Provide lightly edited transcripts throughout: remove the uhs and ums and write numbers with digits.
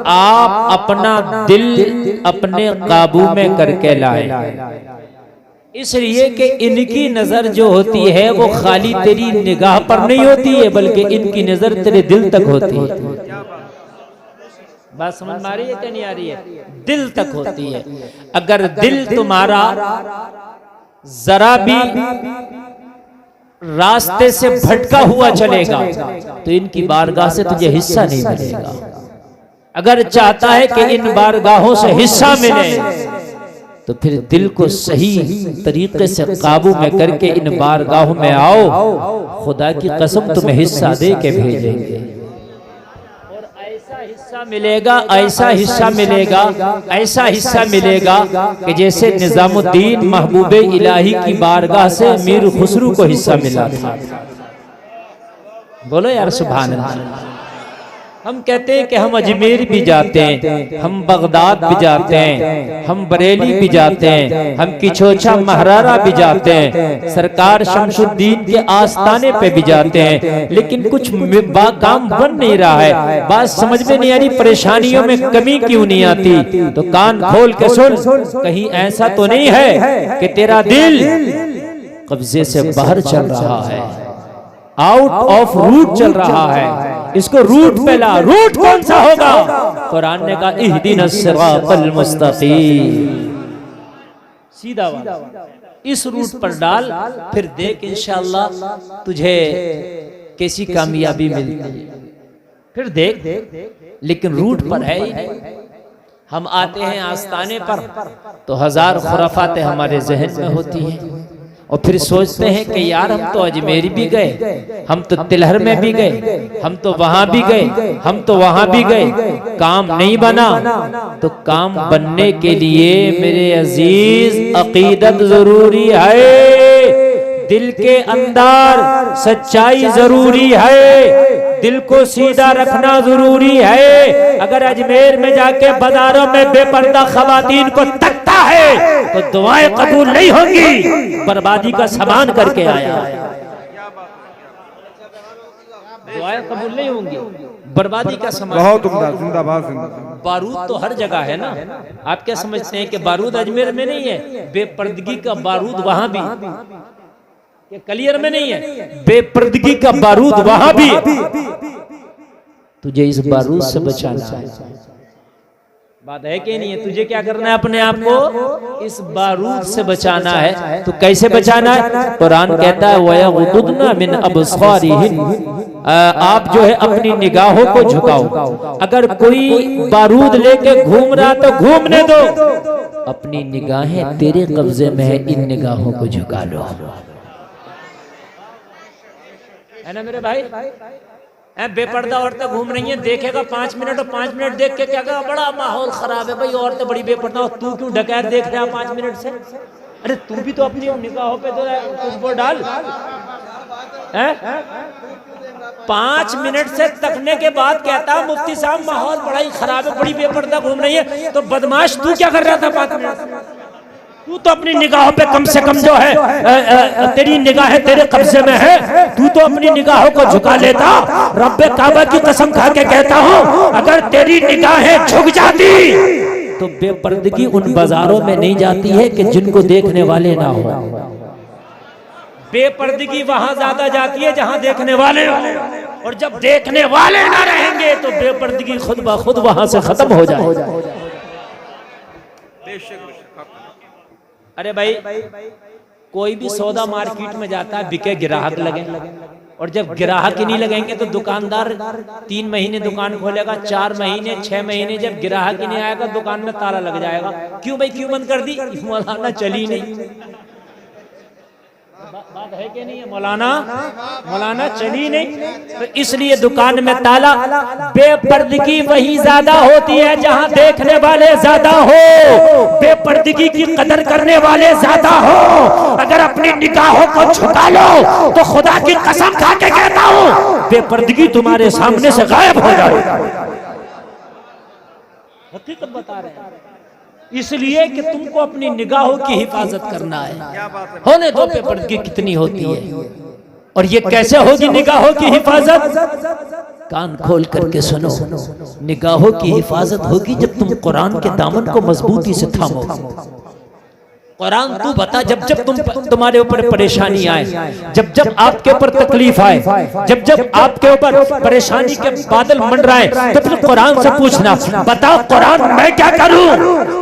आप अपना दिल अपने काबू में करके लाए, इसलिए कि इनकी नजर जो होती है वो खाली तेरी निगाह पर नहीं होती है, बल्कि इनकी नजर तेरे दिल तक होती है। बात समझ में आ रही है क्या नहीं आ रही है? दिल तक होती है। अगर दिल तुम्हारा जरा भी रास्ते से भटका हुआ चलेगा तो इनकी बारगाह से तुझे हिस्सा नहीं मिलेगा। अगर चाहता है कि इन बारगाहों से हिस्सा मिले तो फिर दिल को सही तरीके से काबू में करके इन बारगाहों में आओ। खुदा की कसम तुम्हें हिस्सा दे के भेजेंगे, और ऐसा हिस्सा मिलेगा, ऐसा हिस्सा मिलेगा, ऐसा हिस्सा मिलेगा कि जैसे निजामुद्दीन महबूबे इलाही की बारगाह से मीर खुसरू को हिस्सा मिला था। बोलो यार सुभान अल्लाह। हम कहते हैं कि हम अजमेर भी जाते हैं, हम बगदाद भी जाते हैं, हम बरेली भी जाते हैं, हम किचोचा महरारा भी जाते हैं, सरकार शमशुद्दीन के आस्थाने पे भी जाते हैं, लेकिन कुछ काम बन नहीं रहा है। बात समझ में नहीं आ रही, परेशानियों में कमी क्यों नहीं आती? तो कान खोल के सुन, कहीं ऐसा तो नहीं है कि तेरा दिल कब्जे से बाहर चल रहा है, आउट ऑफ रूट चल रहा है। इसको रूट पे ला। रूट कौन सा होगा? कुरान ने कहा इहदिनस सिरातल मुस्तकीम, सीधा वाला, इस रूट पर डाल, फिर देख इंशाअल्लाह तुझे कैसी कामयाबी मिलती है। फिर देख, लेकिन रूट पर है ही नहीं। हम आते हैं आस्थाने पर तो हजार खुराफातें हमारे जहन में होती हैं, और फिर सोचते हैं कि यार हम तो अजमेर भी गए, हम तो तिलहर में भी गए, हम तो वहां भी गए, हम तो वहां भी गए, काम नहीं बना। तो काम बनने के लिए मेरे अजीज अकीदत जरूरी है, दिल के अंदर सच्चाई जरूरी है, दिल को सीधा रखना जरूरी है। अगर अजमेर में जाके बाजारों में बेपर्दा खवातीन को तकता है तो दुआएं कबूल नहीं होंगी, बर्बादी का सामान करके आया। दुआएं कबूल नहीं होंगी, बर्बादी का सामान। बहुत उम्दा, जिंदाबाद जिंदाबाद। बारूद तो हर जगह है ना। आप क्या समझते हैं कि बारूद अजमेर में नहीं है? बेपर्दगी का बारूद वहां भी, ये क्लियर में नहीं है, बेपर्दगी का बारूद वहां भी। तुझे इस बारूद से बचाना है। बात है कि नहीं है? तुझे क्या करना है? अपने आप को इस बारूद से बचाना है। तो कैसे बचाना है? कुरान कहता है वयगुदुदना मिन अबसारिहिन, आप जो है अपनी निगाहों को झुकाओ। अगर कोई बारूद लेके घूम रहा तो घूमने दो, अपनी निगाहें तेरे कब्जे में है, इन निगाहों को झुका लो। है ना मेरे भाई? बेपर्दा औरतें घूम रही हैं, देखेगा 5 मिनट, और 5 मिनट देख के क्या कहा बड़ा माहौल खराब है भाई, औरतें बड़ी बेपर्दा, और तू क्यों डकैत देख रहा है 5 मिनट से? अरे तू भी तो अपनी निगाहों पे तो कुछ वो डाल। 5 मिनट से तकने के बाद कहता मुफ्ती साहब माहौल बड़ा ही खराब है, बड़ी बेपर्दा घूम रही है। तो बदमाश तू क्या कर रहा था 5 मिनट? तू तो अपनी निगाहों पे कम से कम जो है तेरी निगाहें तेरे कब्जे में है, तू तो अपनी निगाहों को झुका लेता। रब्बे काबा की कसम खा के कहता हूँ, अगर तेरी निगाहें झुक जाती तो बेपर्दगी उन बाजारों में नहीं जाती है कि जिनको देखने वाले ना हो। बेपर्दगी वहां ज्यादा जाती है जहां देखने वाले हो, और जब देखने वाले ना रहेंगे तो बेपर्दगी खुद ब खुद वहां से खत्म हो जाए। अरे भाई, कोई भी सौदा मार्केट में जाता है, बिके ग्राहक लगे, और जब ग्राहक ही नहीं लगेंगे तो दुकानदार 3 महीने दुकान खोलेगा, 4 महीने 6 महीने, जब ग्राहक ही नहीं आएगा दुकान में ताला लग जाएगा। क्यों भाई, क्यों बंद कर दी? मौलाना चली नहीं। बात है कि नहीं है? मौलाना चली नहीं, तो इसलिए दुकान में ताला। बेपर्दगी वही ज्यादा होती है जहां देखने वाले ज्यादा हो, बेपर्दगी की कदर करने वाले ज्यादा हो। अगर अपनी निगाहों को झुका लो तो खुदा की कसम खा के कहता हूं, बेपर्दगी तुम्हारे सामने से गायब हो जाए। हकीकत बता रहे हैं, इसलिए कि तुमको अपनी निगाहों की हिफाजत करना है। होने दो, पे पर्दगी कितनी होती है, और ये कैसे होगी निगाहों की हिफाजत? कान खोल करके सुनो, निगाहों की हिफाजत होगी जब तुम कुरान के दामन को मजबूती से थामोगे। कुरान तू बता, जब जब तुम्हारे ऊपर परेशानी आए, जब जब आपके ऊपर तकलीफ आए, जब जब आपके ऊपर परेशानी के बादल मंडराए, तो फिर कुरान से पूछना, बता कुरान मैं क्या करूं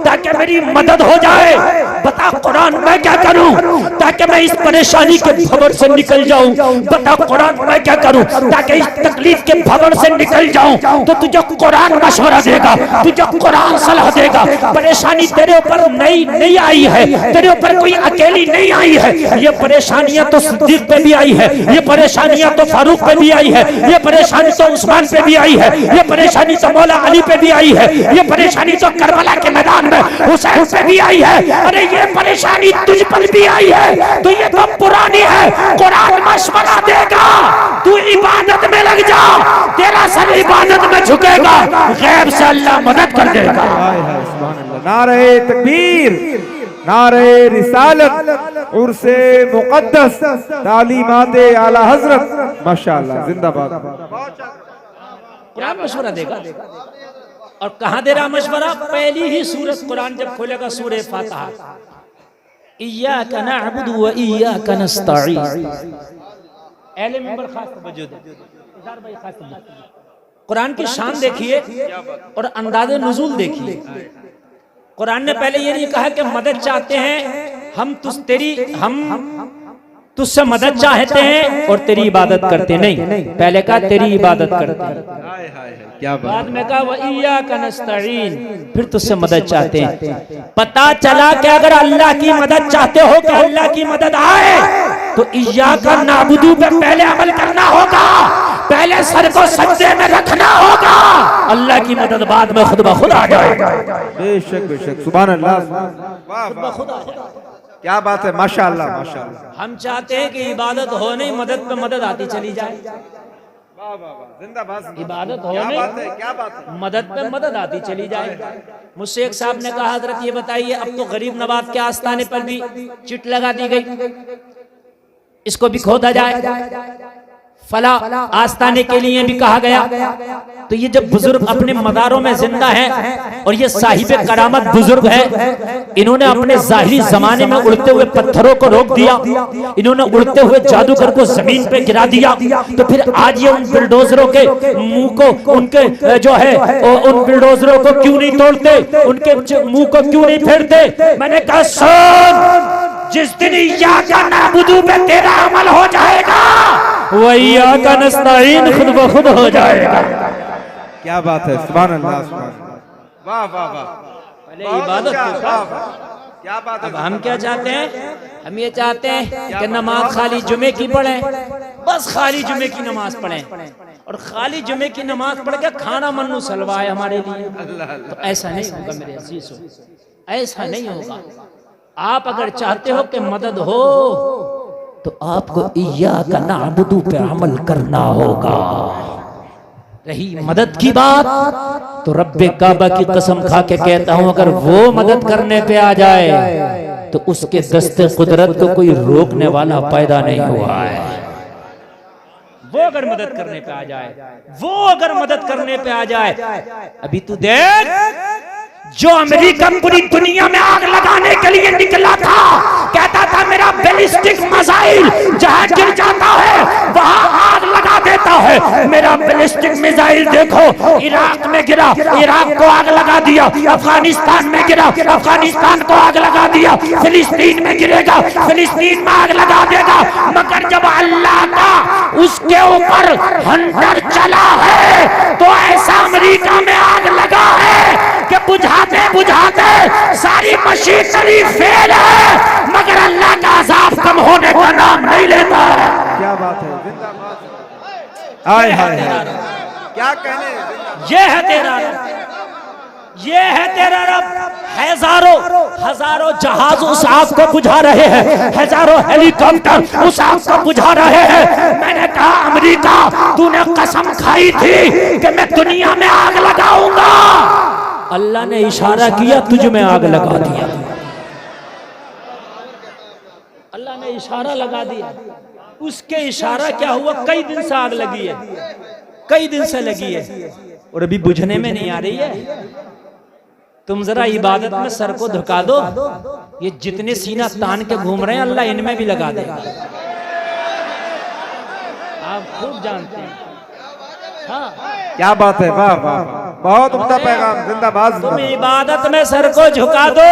ताकि मेरी मदद हो जाए, बता कुरान मैं क्या करूं ताकि मैं इस परेशानी के भंवर से निकल जाऊं, बता कुरान मैं क्या करूं ताकि इस तकलीफ के भंवर से निकल जाऊं। तो तुझे कुरान मशवरा देगा, तुझे कुरान सलाह देगा। परेशानी तेरे ऊपर नहीं आई है, तेरे ऊपर कोई अकेली नहीं आई है, ये परेशानियां तो सिद्दीक पे भी आई है, ये परेशानियां तो फारूक पे भी आई है, ये परेशानी तो उस्मान पे भी आई है, ये परेशानी तो मौला अली पे भी आई है, ये परेशानी तो करबला के मैदान में हुसैन पे भी आई है। अरे ये परेशानी तुझ पर भी आई है, तो ये तो पुरानी है। कुरान मशवरा देगा, तू इबादत में लग जा, तेरा सर इबादत में झुकेगा, गैब से अल्लाह मदद कर देगा। नारे तकबीर, नारे रिसालत, उर्से मुक़द्दस, तालीमाते आला हजरत, माशाअल्लाह, जिंदाबाद। कुरान मशवरा देगा। और कहां दे रहा मशवरा? पहली ही सूरत कुरान जब खोलेगा, सूरह फातिहा, इय्याका नअबुदु व इय्याका नस्तईन। अहले मिंबर खास तवज्जो दे, इज़ार भाई खास तवज्जो। कुरान की शान देखिए और अंदाज़े नुज़ूल देखिए। कुरान ने पहले ये नहीं कहा कि मदद चाहते हैं हम तुझसे मदद चाहते हैं और तेरी इबादत करते नहीं, पहले कहा तेरी इबादत करते हैं, क्या बाद में कहा व इय्याका नस्तईन, फिर तुझसे मदद चाहते हैं। पता चला कि अगर अल्लाह की मदद चाहते हो कि अल्लाह की मदद आए, तो इय्याका नअबुदु पे पहले अमल करना होगा, पहले सर को सजदे में रखना होगा, अल्लाह की मदद बाद में खुद ब खुद आ जाएगा। बेशक बेशक, सुभान अल्लाह, क्या बात है, माशाअल्लाह माशाअल्लाह। हम चाहते हैं कि इबादत हो नहीं, मदद पे मदद आती चली जाए। जिंदाबाद, इबादत हो क्या नहीं, बात है, क्या बात है, मदद पे मदद आती चली जाए। मुझसे एक साहब ने कहा, हजरत ये बताइए, अब तो गरीब नवाज के आस्थाने पर भी चिट लगा दी गई, इसको भी खोदा जाए, फला आस्थाने के लिए भी कहा गया। तो ये जब बुजुर्ग अपने मदारों में जिंदा हैं और ये साहिबे करामत बुजुर्ग हैं, इन्होंने अपने जाहिरी जमाने में उड़ते हुए पत्थरों को रोक दिया, इन्होंने उड़ते हुए जादूगर को जमीन पे गिरा दिया, तो फिर आज ये उन बिल्डोजरों के मुंह को, उनके जो है उन बिल्डोजरों को क्यों नहीं तोड़ते, उनके मुंह को क्यों नहीं फेरते? मैंने कहा सुन, जिस दिन इय्याका नअबुदु पे तेरा अमल हो जाएगा, व इय्याका नस्तईन खुद ब खुद हो जाएगा। क्या बात है, सुभान अल्लाह, वाह वाह वाह, पहले इबादत क्या बात है। अब हम क्या चाहते हैं? हम ये चाहते हैं कि नमाज खाली जुमे की पढ़ें, बस खाली जुमे की नमाज पढ़ें, और खाली जुमे की नमाज पढ़ के खाना मन्नू सलवाए हमारे लिए। तो ऐसा नहीं होगा मेरे अजीजों, ऐसा नहीं होगा। आप अगर चाहते हो कि मदद हो, तो आपको इय्याका नअबुदु पे अमल करना होगा। रही मदद की बात, तो रब्बे काबा की कसम खा के कहता हूं, अगर वो मदद करने पे आ जाए तो उसके दस्ते कुदरत को कोई रोकने वाला पैदा नहीं हुआ है। वो अगर मदद करने पे आ जाए, वो अगर मदद करने पे आ जाए, अभी तू देख, जो अमेरिका पूरी दुनिया में आग लगाने के लिए निकला था, कहता था मेरा बैलिस्टिक मिसाइल जहां गिर जाता है वहां आग लगा देता है। मेरा बैलिस्टिक मिसाइल देखो, इराक में गिरा, इराक को आग लगा दिया, अफगानिस्तान में गिरा, अफगानिस्तान को आग लगा दिया, फिलिस्तीन में गिरेगा, फिलिस्तीन में आग लगा देगा। मगर जब अल्लाह का उसके ऊपर हंटर चला है, तो ऐसा अमेरिका में आग लगा है कि बुझाते बुझाते सारी मशीनरी फेल है, मगर अल्लाह का अज़ाब कम होने का नाम नहीं लेता। क्या बात है, जिंदाबाद, हाय हाय हाय, क्या कहने, ये है तेरा रब, ये है तेरा रब। हजारों जहाज उस आग को बुझा रहे हैं, हजारों हेलीकॉप्टर उस आग को बुझा रहे हैं। मैंने कहा अमेरिका, तूने कसम खाई थी कि मैं दुनिया में आग लगाऊंगा, अल्लाह ने इशारा किया, तुझ में आग लगा दिया। अल्लाह ने इशारा लगा दिया, उसके इशारा क्या हुआ, कई दिन से आग लगी है। कई दिन से लगी है और अभी बुझने में नहीं आ रही है। तुम जरा इबादत में सर को झुका दो, ये जितने सीना तान के घूम रहे हैं अल्लाह इनमें भी लगा देगा। आप खूब जानते हैं। हाँ, क्या बात है, वाह वाह, बहुत उम्दा पैगाम, जिंदाबाद। तुम इबादत में सर को झुका दो,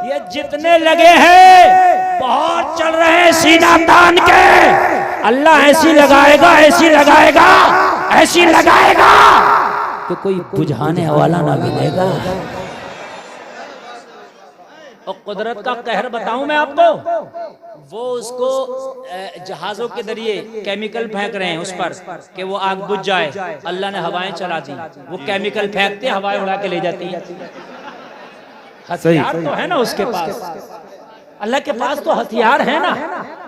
ये जितने लगे हैं बहुत चल रहे हैं सीना तान के, अल्लाह ऐसी लगाएगा, ऐसी लगाएगा, ऐसी लगाएगा कि कोई बुझाने वाला ना मिलेगा। और कुदरत का कहर बताऊं मैं आपको, वो उसको जहाजों के जरिए केमिकल फेंक रहे हैं उस पर कि वो आग बुझ जाए, अल्लाह ने हवाएं चला दी, वो केमिकल फेंकते हवाएं उड़ा के ले जाती है। हथियार तो है ना उसके पास, अल्लाह के पास तो हथियार है ना,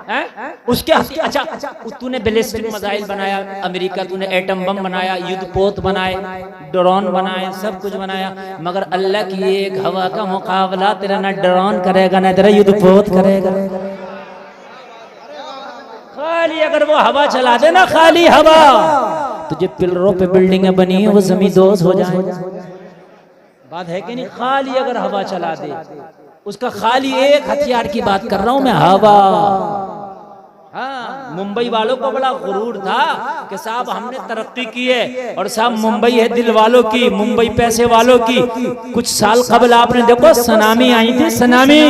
है? उसके अच्छा तूने बैलिस्टिक मिसाइल बनाया अमेरिका, तूने एटम बम बनाया, युद्धपोत बनाए, ड्रोन बनाए, सब कुछ बनाया, मगर अल्लाह की एक हवा का मुकाबला तेरा ना ड्रोन करेगा ना तेरा युद्धपोत करेगा। खाली अगर वो हवा चला दे ना, खाली हवा, तुझे पिलरों पे बिल्डिंगें बनी है वो जमींदोज हो जाए। बात है कि नहीं? खाली अगर हवा चला दे, उसका खाली एक हथियार की बात कर रहा हूं मैं, हवा। हाँ, मुंबई वालों को बड़ा गुरूर था कि साहब हमने तरक्की की है, और साहब मुंबई है दिल वालों की, मुंबई पैसे वालों की। कुछ साल कबल आपने देखो सुनामी आई थी, सुनामी,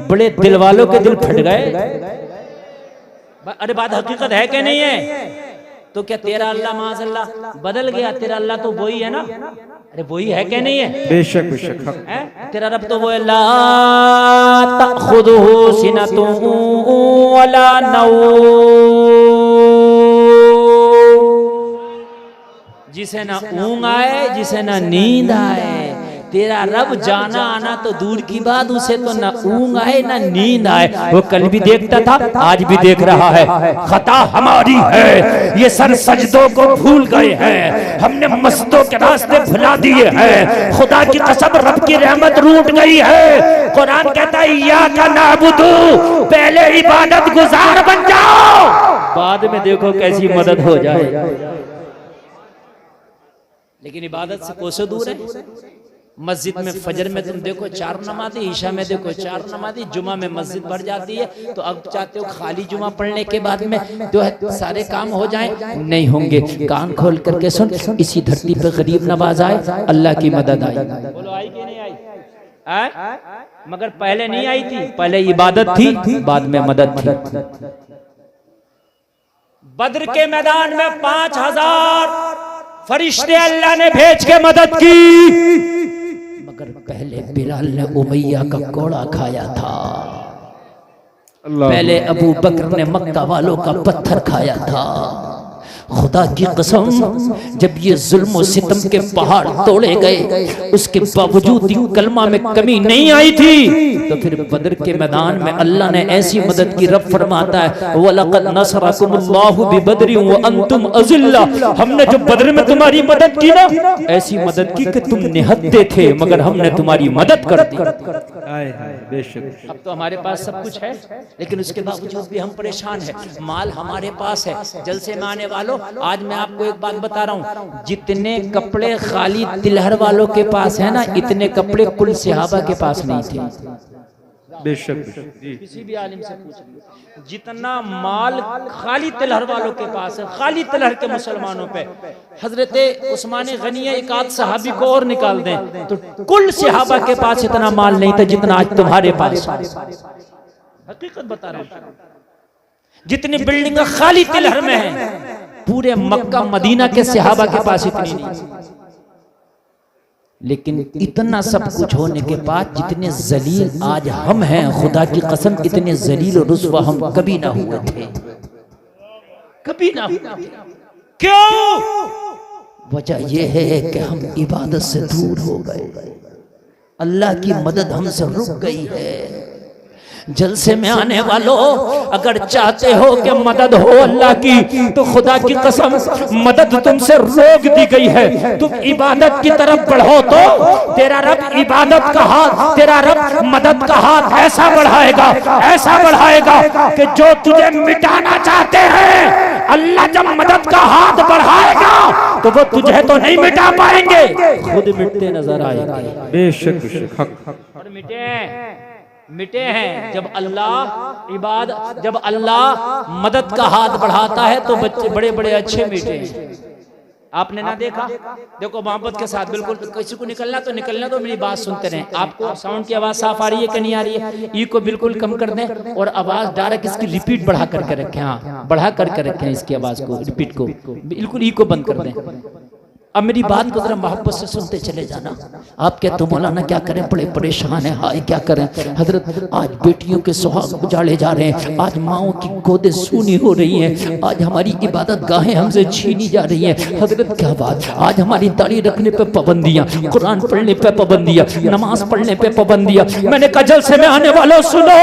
बड़े दिल वालों के दिल फट गए। अरे बात हकीकत है कि नहीं है? तो क्या तेरा अल्लाह माज़अल्लाह बदल गया? तेरा अल्लाह तो वही है ना, अरे वही है कि नहीं है? बेशक बेशक है? तेरा रब तो वो है, ला तख़ुदुहु सिनतुन वला नौम, जिसे ना ऊँग आए, जिसे ना नींद आए। तेरा रब जाना आना तो दूर की बात, उसे तो ना ऊँग आए ना नींद आए। वो कल भी देखता था, आज भी देख रहा है। खता हमारी है, ये सर सजदों को भूल गए हैं, हमने मस्जिदों के रास्ते भुला दिए हैं। खुदा की कसम रब की रहमत रूठ गई है। कुरान कहता है इय्याका नअबुदु, पहले इबादत गुजार बन जाओ, बाद में देखो कैसी मदद हो जाए। लेकिन इबादत से कोसों दूर है। मस्जिद में फजर में तुम देखो 4 नमाज़ें, ईशा में देखो 4 नमाज़ें, जुमा में मस्जिद भर जाती है। तो अब चाहते हो खाली जुमा पढ़ने के बाद में जो है सारे काम हो जाएं? नहीं होंगे। कान खोल करके सुन, इसी धरती पे गरीब नवाज आए, अल्लाह की मदद आई। बोलो आई कि नहीं आई? मगर पहले नहीं आई थी, पहले इबादत थी, बाद में मदद थी। बद्र के मैदान में 5000 फरिश्ते अल्लाह ने भेज के मदद की, मगर पहले बिलाल ने उमैया का कोड़ा खाया था, पहले अबू बकर ने मक्का वालों का पत्थर खाया था। खुदा की कसम, जब ये जुल्म और सितम के पहाड़ तोड़े गए, उसके बावजूद कलमा में कमी नहीं आई थी। तो फिर बदर के मैदान में अल्लाह ने ऐसी मदद की। रब फरमाता है वलक़द नसरकुमुल्लाहु बिबद्रिन व अंतुम अज़िल्ला, हमने जो बदर में तुम्हारी मदद की ना, ऐसी मदद की कि तुम निहत्ते थे, मगर हमने तुम्हारी मदद कर दी। बेशक। अब तो हमारे पास सब कुछ है, लेकिन उसके बावजूद भी हम परेशान हैं। माल हमारे पास है, जलसे में आने वालों, आज मैं आपको एक बात बता रहा हूँ, जितने कपड़े खाली तिलहर वालों के पास है ना, इतने कपड़े कुल सहाबा के पास नहीं थे। बेशक। किसी भी आलिम से पूछ लीजिए, जितना माल खाली तिलहर वालों के पास है, खाली तिलहर के मुसलमानों पे, हजरते उस्मान गनी एक आध सहाबी को और निकाल दें तो कुल सहाबा के पास इतना माल नहीं था जितना आज तुम्हारे पास। हकीकत बता रहा हूं, जितनी बिल्डिंग खाली तिलहर में है, पूरे मक्का मदीना के सहाबा के पास इतनी नहीं। लेकिन इतना सब कुछ होने के बाद जितने जलील आज हम हैं, खुदा की कसम इतने जलील और रुस्वा हम कभी ना हुए थे, कभी ना हुए। क्यों? वजह यह है कि हम इबादत से दूर हो गए, अल्लाह की मदद हमसे रुक गई है। जलसे में आने वालों, अगर चाहते हो कि मदद हो अल्लाह की, तो खुदा की कसम मदद तुमसे रोक दी गई है। तुम इबादत की तरफ बढ़ो तो तेरा रब इबादत का हाथ, तेरा रब मदद का हाथ ऐसा बढ़ाएगा, ऐसा बढ़ाएगा कि जो तुझे मिटाना चाहते हैं अल्लाह जब मदद का हाथ बढ़ाएगा तो वो तुझे तो नहीं मिटा पाएंगे, खुद मिटते नजर आएंगे। बेशक बेशक हक और मिटे हैं जब अल्लाह मदद का हाथ बढ़ाता है तो बच्चे बड़े बड़े अच्छे मिटे हैं। आपने ना देखा, देखो मोहब्बत के साथ, बिल्कुल किसी को निकलना तो मेरी बात सुनते रहें। आपको साउंड की आवाज साफ आ रही है कि नहीं आ रही है? ई को बिल्कुल कम कर दें और आवाज डायरेक्ट इसकी रिपीट बढ़ा करके रखें। हाँ, बढ़ा करके रखें इसकी आवाज को, रिपीट को बिल्कुल ई को बंद कर दें। अब मेरी बात को जरा मोहब्बत से सुनते चले जाना। आप कहते हो मौलाना क्या करें, बड़े परेशान है, हाय क्या करें। हजरत आज बेटियों के सुहाग उजाड़े जा रहे हैं, आज माओं की गोदें सूनी हो रही हैं, आज हमारी इबादत गाहें हमसे छीनी जा रही हैं। हजरत क्या बात, आज हमारी दाढ़ी रखने पे पाबंदियां, कुरान पढ़ने पे पाबंदियां, नमाज पढ़ने पे पाबंदियां। मैंने कहा जलसे में आने वालों सुनो,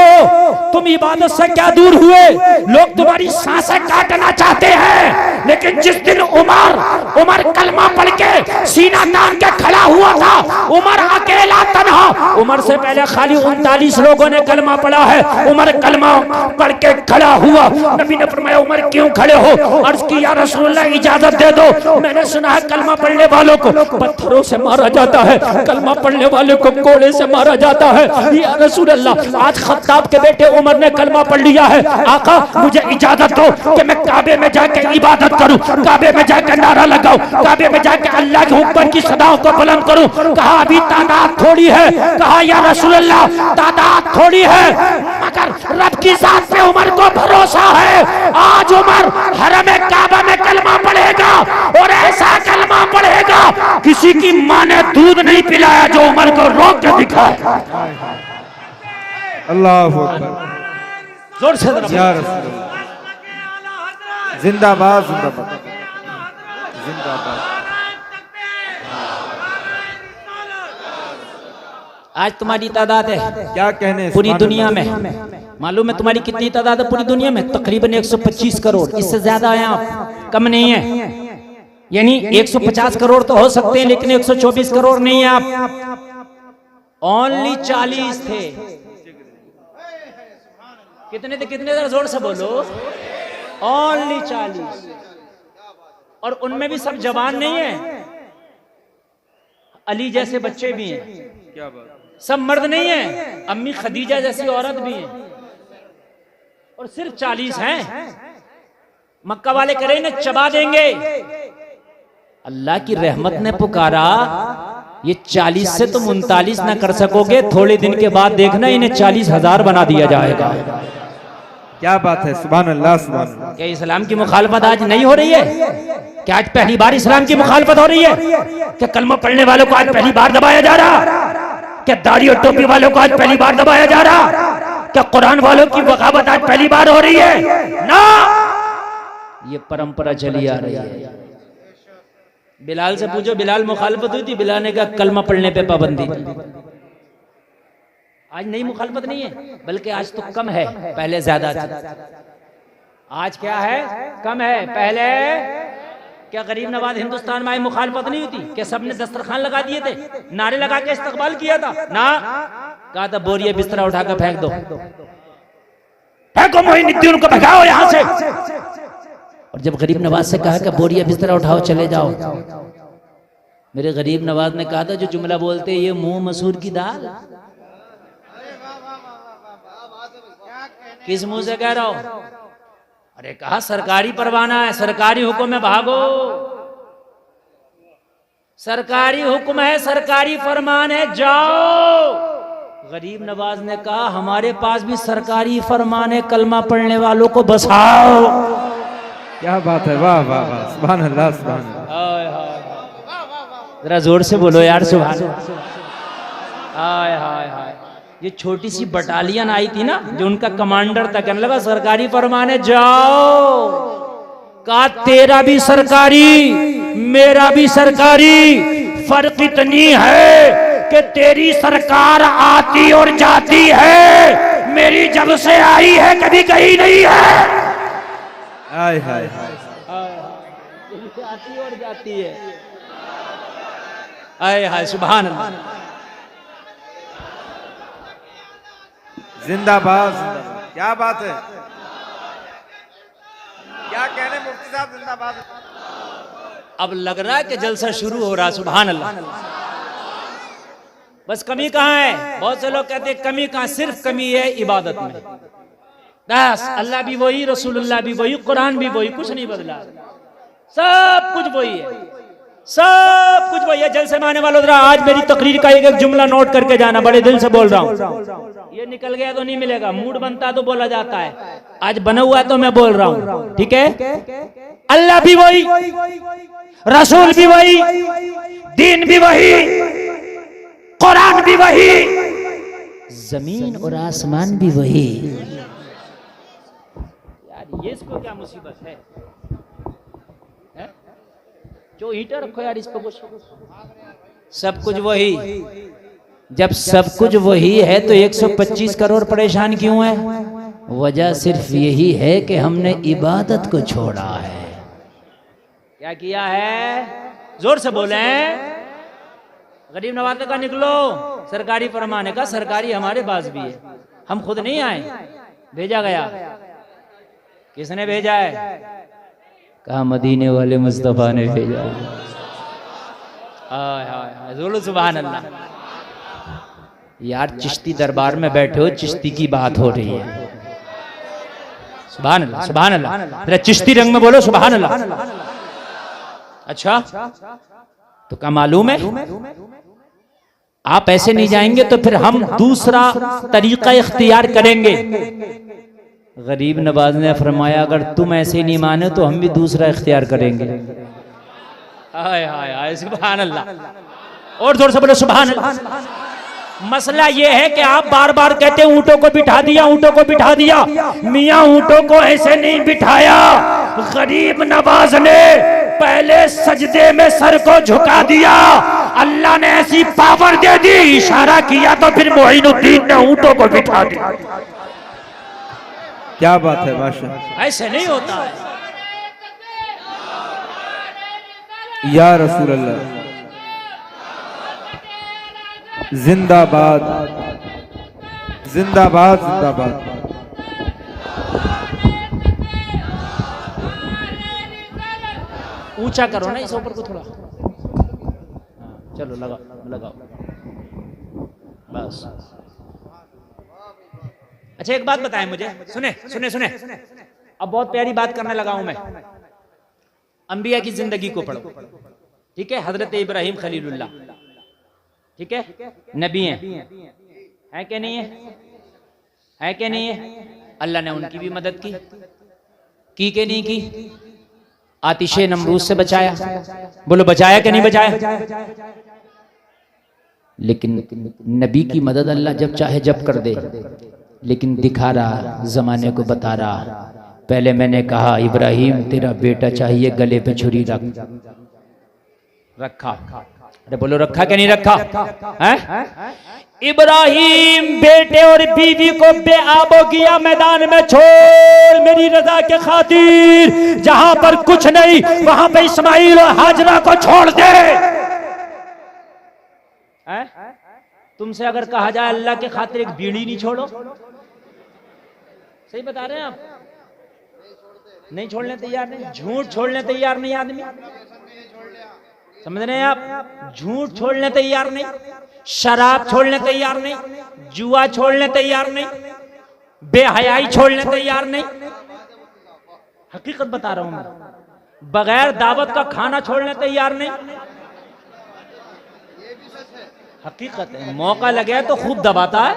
तुम इबादत से क्या दूर हुए? लोग तुम्हारी सांसें काटना चाहते हैं, लेकिन जिस दिन उमर कलमा पढ़ के सीना तान के खड़ा हुआ था, उमर अकेला तन्हा, उमर से पहले खाली 39 लोगों ने कलमा पढ़ा है, उमर कलमा पढ़ के खड़ा हुआ। नबी ने फरमाया उमर क्यों खड़े हो? अर्ज की या रसूलुल्लाह इजाजत दे दो, मैंने सुना है कलमा पढ़ने वालों को पत्थरों से मारा जाता है, कलमा पढ़ने वाले को कोड़े से मारा जाता है। या रसूलुल्लाह आज खत्ताब के बेटे उमर ने कलमा पढ़ लिया है, आका मुझे इजाजत दो कि मैं काबे में जाके इबादत करूं, काबे में जाकर नारा लगाऊं, काबे में जाके अल्लाह के हुक्म की सदाओं को बुलंद करूं। कहा अभी तादाद थोड़ी है, कहा या रसूलुल्लाह तादाद थोड़ी है, मगर रब की जात पे उमर को भरोसा है। आज उमर हरम काबा में कलमा पढ़ेगा और ऐसा कलमा पढ़ेगा किसी की मां ने दूध नहीं पिलाया जो उमर को रोक के दिखाए। अल्लाहु अकबर, जोर से या रसूलुल्लाह, जिंदाबाद जिंदाबाद जिंदाबाद। आज तुम्हारी तादाद है क्या कहने पूरी दुनिया में, मालूम है तुम्हारी कितनी तादाद है पूरी दुनिया में? तकरीबन 125 करोड़, इससे ज्यादा है आप, कम नहीं है। यानी 150 करोड़ तो हो सकते हैं लेकिन 124 करोड़ नहीं है आप। ओनली 40 थे। कितने थे? कितने? जरा जोर से बोलो। ओनली 40, और उनमें भी सब जवान नहीं है, अली जैसे बच्चे भी हैं। क्या बात, सब मर्द नहीं है, अम्मी खदीजा जैसी औरत भी है, और सिर्फ 40 हैं। मक्का वाले करे इन्हें चबा देंगे। अल्लाह की रहमत ने पुकारा, ये 40 से तुम 39 ना कर सकोगे, थोड़े दिन के बाद देखना इन्हें 40,000 बना दिया जाएगा। क्या बात है, सुभान अल्लाह सुभान अल्लाह। क्या इस्लाम की मुखालफत आज नहीं हो रही है? क्या आज पहली बार इस्लाम की मुखालफत हो रही है? क्या कलमा पढ़ने वालों को आज पहली बार दबाया जा रहा? क्या दाढ़ी और टोपी वालों को आज पहली बार दबाया जा रहा? क्या कुरान वालों की बगावत आज पहली बार हो रही है? ना, ये परंपरा चली आ रही है। बिलाल से पूछो, बिलाल मुखालफत हुई थी? बिलाल ने कहा कलमा पढ़ने पे पाबंदी। आज नई मुखालफत नहीं है, बल्कि आज तो कम है, पहले ज्यादा थी। आज क्या है? कम है। पहले क्या गरीब नवाज हिंदुस्तान में आई मुखालफत नहीं हुई थी? क्या सबने दस्तरखान लगा दिए थे, नारे लगा के इस्तकबाल किया था? ना, कहा था बोरिया बिस्तरा उठाकर फेंक दो, फेंको मोइनुद्दीन को भगाओ यहां से। और जब गरीब नवाज से कहा कि बोरिया बिस्तरा उठाओ चले जाओ, मेरे गरीब नवाज ने कहा था जो जुमला बोलते ये मुंह मसूर की दाल, किस मुंह से कह रहा हो? अरे कहा सरकारी परवाना है, सरकारी हुक्म में भागो, सरकारी हुक्म है, सरकारी फरमान है, जाओ। गरीब नवाज ने कहा हमारे पास भी सरकारी फरमान है, कलमा पढ़ने वालों को बसाओ। क्या बात है, वाह वाह वाह, सुभान अल्लाह सुभान अल्लाह। जरा जोर से बोलो यार, सुभान। हाय हाय हाय, ये छोटी सी बटालियन आई थी ना, जो उनका कमांडर था, कहने लगा सरकारी फरमान है, जाओ। कहा तेरा भी सरकारी, मेरा भी सरकारी, फर्क इतनी है कि तेरी सरकार आती और जाती है, मेरी जब से आई है कभी गई नहीं है। हाय हाय हाय, आती और जाती है। हाय हाय, सुभान अल्लाह। जिंदाबाद जिंदाबाद। क्या बात है, क्या कहने साहब जिंदाबाद। अब लग रहा है कि जलसा शुरू हो रहा है। सुभान अल्लाह। बस कमी कहाँ है? बहुत से लोग कहते हैं कमी कहाँ, सिर्फ कमी है इबादत में। बस अल्लाह भी वही, रसूलुल्लाह भी वही, कुरान भी वही, कुछ नहीं बदला, सब कुछ वही है, सब कुछ वही है। जलसे में आने वालों, आज मेरी तकरीर का एक एक जुमला नोट करके जाना, बड़े दिल से बोल रहा हूँ। ये निकल गया तो नहीं मिलेगा, मूड बनता तो बोला जाता है, आज बना हुआ तो मैं बोल रहा हूँ, ठीक है। अल्लाह भी वही, रसूल भी वही, दीन भी वही, कुरान भी वही, जमीन और आसमान भी वही। यार ये इसको क्या मुसीबत है? जो हीटर रखो यार इस पर कुछ, सब कुछ वही। जब सब कुछ वही है तो 125 करोड़ परेशान क्यों है? वजह सिर्फ यही है कि हमने इबादत को छोड़ा है। क्या किया है? जोर से बोले। गरीब नवाज का निकलो, सरकारी फरमाने का, सरकारी हमारे पास भी है, हम खुद नहीं आए, भेजा गया। किसने भेजा है? कहा मदीने वाले मुस्तफा ने भेजा। हाय हाय हाय, बोलो सुभान अल्लाह। यार चिश्ती दरबार में बैठे हो, चिश्ती की बात हो रही है। सुभान अल्लाह, सुभान अल्लाह। तेरा चिश्ती रंग में बोलो सुभान अल्लाह। अच्छा तो क्या मालूम है? आप ऐसे नहीं जाएंगे तो फिर हम दूसरा तरीका इख्तियार करेंगे। गरीब नवाज ने फरमाया अगर तुम ऐसे नहीं माने तो हम भी दूसरा इख्तियार करेंगे। हाय हाय हाय, सुभान अल्लाह। और जोर से बोलो सुभान अल्लाह। मसला ये है कि आप बार बार कहते हैं ऊंटों को बिठा दिया, ऊंटों को बिठा दिया। मियां ऊंटों को ऐसे नहीं बिठाया, गरीब नवाज ने पहले सजदे में सर को झुका दिया, अल्लाह ने ऐसी पावर दे दी, इशारा किया तो फिर मोइनुद्दीन ने ऊंटों को बिठा दिया। क्या बात है बादशाह, ऐसे नहीं होता है। या रसूल अल्लाह जिंदाबाद, जिंदाबाद, जिंदाबाद। ऊंचा करो ना इस ऊपर को थोड़ा। चलो लगाओ लगाओ बस। अच्छा एक बात बताएं मुझे, सुने सुने सुने, अब बहुत प्यारी बात करने लगा हूं मैं। अंबिया की जिंदगी को पढ़ो, ठीक है। हजरत इब्राहिम खलीलुल्लाह, ठीक है, नबी है क्या नहीं है? है क्या नहीं है? अल्लाह ने उनकी भी मदद की कि नहीं की? आतिशे नमरूज से बचाया, बोलो बचाया कि नहीं बचाया? लेकिन नबी की मदद अल्लाह जब चाहे जब कर दे, लेकिन दिखा रहा, जमाने को बता रहा। पहले मैंने कहा इब्राहिम तेरा बेटा चाहिए, गले पे छुरी रखा। अरे बोलो रखा क्या नहीं रखा है? इब्राहिम बेटे और बीवी को बेआबो किया, मैदान में छोड़ मेरी रजा के खातिर, जहां पर कुछ नहीं वहां पे इस्माइल और हाजरा को छोड़ दे। तुमसे अगर कहा जाए अल्लाह के खातिर एक बीड़ी नहीं छोड़ो, सही बता रहे हैं आप? नहीं छोड़ने तैयार नहीं, झूठ छोड़ने तैयार नहीं आदमी, समझ रहे हैं आप? झूठ छोड़ने तैयार नहीं, शराब छोड़ने तैयार नहीं, जुआ छोड़ने तैयार नहीं, बेहयाई छोड़ने तैयार नहीं। हकीकत बता रहा हूं मैं। बगैर दावत का खाना छोड़ने तैयार नहीं, हकीकत है। मौका लगे तो खूब दबाता है,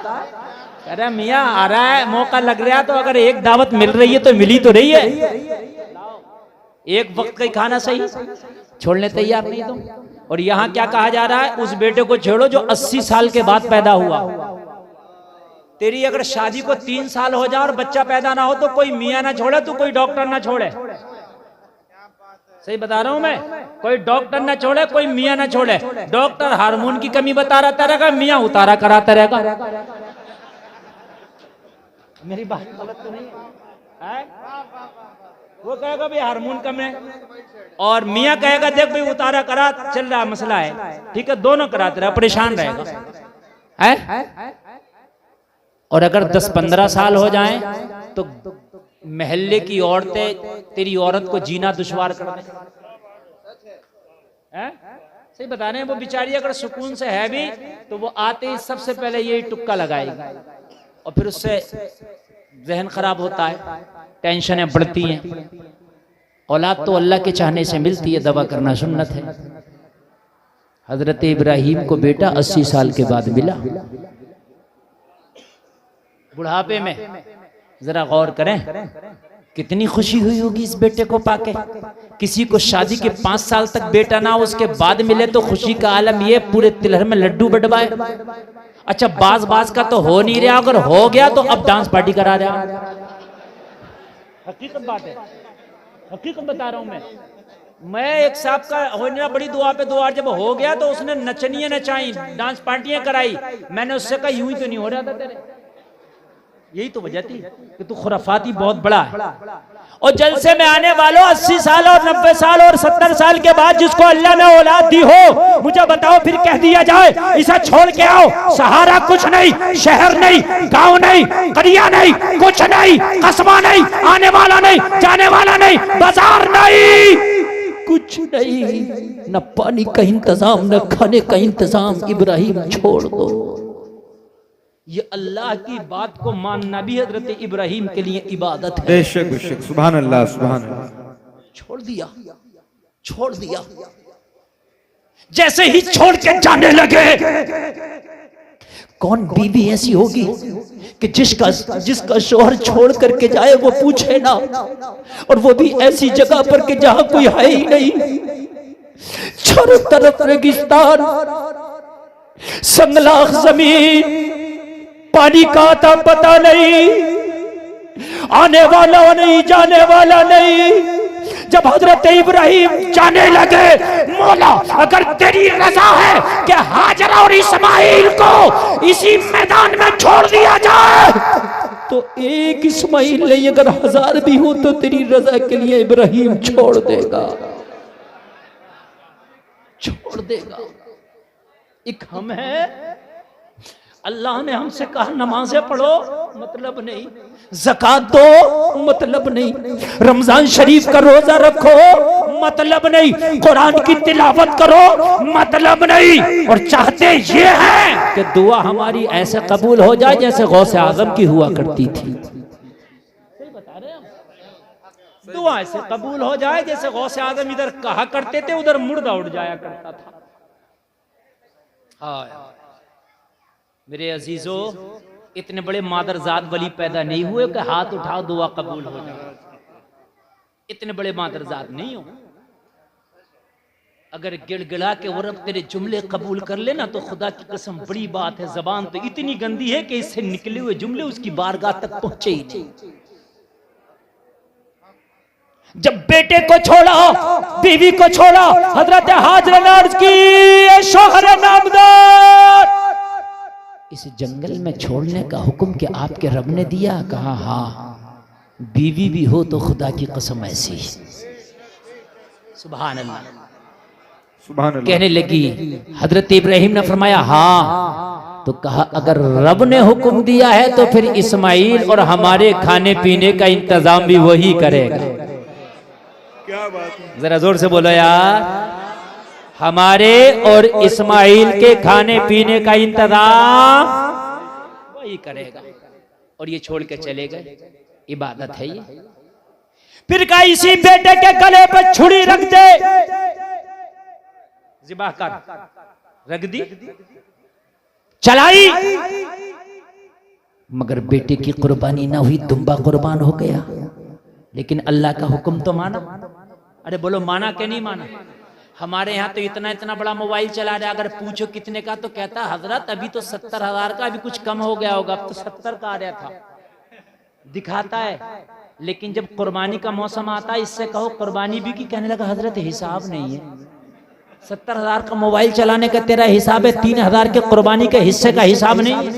कह रहा मियाँ आ रहा है, मौका लग रहा है तो अगर एक दावत मिल रही है तो मिली तो रही है, एक वक्त का ही खाना सही, छोड़ने तैयार नहीं तुम। और यहाँ क्या कहा जा रहा है? उस बेटे को छोड़ो जो 80 साल के बाद पैदा हुआ। तेरी अगर शादी को 3 साल हो जाए और बच्चा पैदा ना हो तो कोई मियाँ ना छोड़े, तो कोई डॉक्टर ना छोड़े, सही बता रहा हूं मैं। कोई डॉक्टर ना छोड़े, कोई मियाँ ना छोड़े। डॉक्टर हार्मोन की कमी बता रहा रहेगा, मियाँ उतारा कराता रहेगा। मेरी बात गलत तो नहीं है? वो कहेगा भाई हार्मोन कम है, और मियाँ कहेगा देख भाई उतारा करा, चल रहा मसला है, ठीक है, दोनों कराते रहे, परेशान रहेगा है? और अगर 10-15 साल हो जाएं तो महल्ले की औरतें तेरी औरत को जीना दुश्वार कर दें। सही बता रहे हैं, वो बेचारी अगर सुकून से है भी तो वो आते ही सबसे पहले यही टुक्का लगाएगी और फिर उससे जहन खराब होता है, टेंशनें बढ़ती हैं। औलाद तो अल्लाह के चाहने से मिलती है, दवा करना सुन्नत है। हजरत इब्राहिम को बेटा 80 साल के बाद मिला, बुढ़ापे में। जरा गौर करें, कितनी खुशी हुई होगी इस बेटे को पाके। किसी को शादी के 5 साल तक बेटा ना उसके बाद मिले तो खुशी का आलम ये पूरे तिलहर में लड्डू बटवाए। अच्छा, बाज का तो हो नहीं रहा, अगर हो गया तो अब डांस पार्टी करा रहा। हकीकत बात है, हकीकत बता रहा हूं मैं एक साहब का होने बड़ी दुआ पे दुआ, जब हो गया तो उसने नचनियां नचाई, डांस पार्टियां कराई। मैंने उससे कहा यूं ही तो नहीं हो रहा था तेरे। यही तो वजह थी कि तू खुराफाती बहुत बड़ा है। और जलसे में आने वालों 80 साल और 90 साल और 70 साल के बाद जिसको अल्लाह ने औलाद दी हो, मुझे बताओ फिर कह दिया जाए इसे छोड़ के आओ। सहारा कुछ नहीं, शहर नहीं, गांव नहीं, करिया नहीं, कुछ नहीं, कस्बा नहीं, आने वाला नहीं, जाने वाला नहीं, बाजार नहीं, कुछ नहीं, न पानी का इंतजाम, न खाने का इंतजाम। इब्राहिम छोड़ दो। ये अल्लाह की बात को मानना भी हजरत इब्राहिम के लिए इबादत है। बेशक बेशक, सुभान अल्लाह सुभान अल्लाह। छोड़ दिया, छोड़ दिया। जैसे ही छोड़ के जाने लगे, कौन बीवी ऐसी होगी कि जिसका शोहर छोड़ करके जाए वो पूछे ना, और वो भी ऐसी जगह पर कि जहां कोई है ही नहीं, चारों तरफ रेगिस्तान, संगलाख जमीन, पानी का आता पता नहीं, आने वाला नहीं, जाने वाला नहीं। जब हजरत इब्राहिम जाने लगे, मौला अगर तेरी रजा है कि हाजरा और इस्माइल को इसी मैदान में छोड़ दिया जाए, तो एक इस्माइल नहीं अगर 1000 भी हो तो तेरी रजा के लिए इब्राहिम छोड़ देगा, छोड़ देगा। एक हम है, अल्लाह ने हमसे कहा नमाजें पढ़ो, मतलब नहीं, ज़कात दो, मतलब नहीं, रमजान शरीफ का रोजा रखो, मतलब नहीं, कुरान की तिलावत करो, मतलब नहीं। और चाहते ये हैं कि दुआ हमारी ऐसे कबूल हो जाए जैसे गौसे आजम की हुआ करती थी। सही बता रहे हैं, दुआ ऐसे कबूल हो जाए जैसे गौसे आजम इधर कहा करते थे उधर मुर्दा उड़ जाया करता था। हाँ मेरे अजीजों, इतने बड़े मादरजाद वली पैदा नहीं हुए कि हाथ उठाओ दुआ कबूल हो जाए। इतने बड़े मादरजाद नहीं हो। अगर गिड़गिड़ा के औरत तेरे जुमले कबूल कर लेना तो खुदा की कसम बड़ी बात है। जबान तो इतनी गंदी है कि इससे निकले हुए जुमले उसकी बारगाह तक पहुंचे ही नहीं। जब बेटे को छोड़ा, बीवी को छोड़ा, हजरत हाजरा ने अर्ज की शौहर नामदार, इस जंगल में छोड़ने का हुक्म कि आपके रब ने दिया? कहा हाँ, बीवी भी हो तो खुदा की कसम ऐसी। सुभान अल्लाह, सुभान अल्लाह। कहने लगी, हजरत इब्राहिम ने फरमाया हाँ, तो कहा अगर रब ने हुक्म दिया है तो फिर इस्माइल और हमारे खाने पीने का इंतजाम भी वही करेगा। क्या बात है, जरा जोर से बोलो यार। हमारे और इस्माइल के खाने पीने का इंतजाम वही करेगा। और ये छोड़ के चले गए। इबादत है ये। फिर कहा इसी बेटे के गले पर छुरी रख दे, ज़िबा कर, रख दी, चलाई, मगर बेटे की कुर्बानी ना हुई, दुम्बा कुर्बान हो गया। लेकिन अल्लाह का हुक्म तो माना। अरे बोलो माना कि नहीं माना? हमारे यहाँ तो इतना इतना बड़ा मोबाइल चला रहा है, अगर पूछो कितने का तो कहता हजरत अभी तो 70,000 का, अभी कुछ कम हो गया होगा, अब तो 70 का आ रहा था, दिखाता है। लेकिन जब कुर्बानी का मौसम आता है, इससे कहो कुर्बानी भी की, कहने लगा हजरत हिसाब नहीं है। 70,000 का मोबाइल चलाने का तेरा हिसाब है, 3,000 के कुर्बानी के हिस्से का हिसाब नहीं है।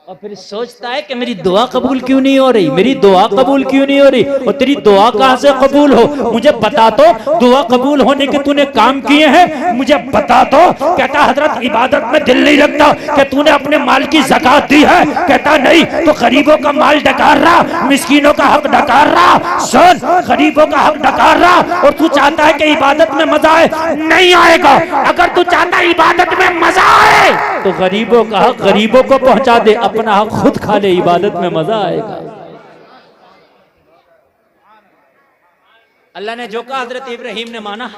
और फिर सोचता है कि मेरी दुआ कबूल क्यों नहीं हो रही, मेरी दुआ कबूल क्यों नहीं हो रही। और तेरी दुआ कहां से कबूल हो, मुझे बता तो, दुआ कबूल होने के तूने काम किए हैं, मुझे बता तो। कहता हजरत इबादत में दिल नहीं लगता, कि तूने अपने माल की ज़कात दी है। कहता नहीं, तो गरीबों का माल डकार रहा, मिस्कीनों का हक डकार रहा, सुन, गरीबों का हक डकार रहा। और तू चाहता है कि इबादत में मजा आए, नहीं आएगा। अगर तू चाहता है इबादत में मजा आए तो गरीबों का हक गरीबों को पहुंचा दे, अपना हक खुद खा ले, इबादत में मजा आएगा। अल्लाह ने जो कहा हजरत इब्राहिम ने माना,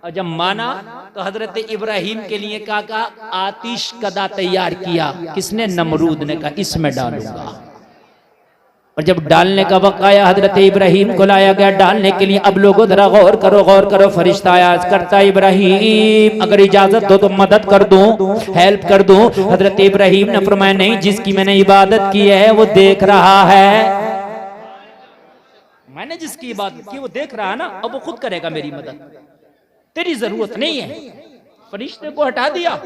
और जब माना तो हजरत इब्राहिम के लिए कहा आतिश कदा तैयार किया। किसने? नमरूद ने कहा इसमें डालूंगा। और जब डालने का वक्त आया हजरत इब्राहिम को लाया गया डालने के लिए। अब लोगों जरा गौर करो, फरिश्ता आया करता इब्राहिम अगर इजाजत दो तो मदद कर दूं, हेल्प कर दूं। हजरत इब्राहिम ने फरमाया नहीं, जिसकी मैंने इबादत की है वो देख रहा है, मैंने जिसकी इबादत की वो देख रहा है ना, अब वो खुद करेगा मेरी मदद, तेरी जरूरत नहीं है। फरिश्ते को हटा दिया,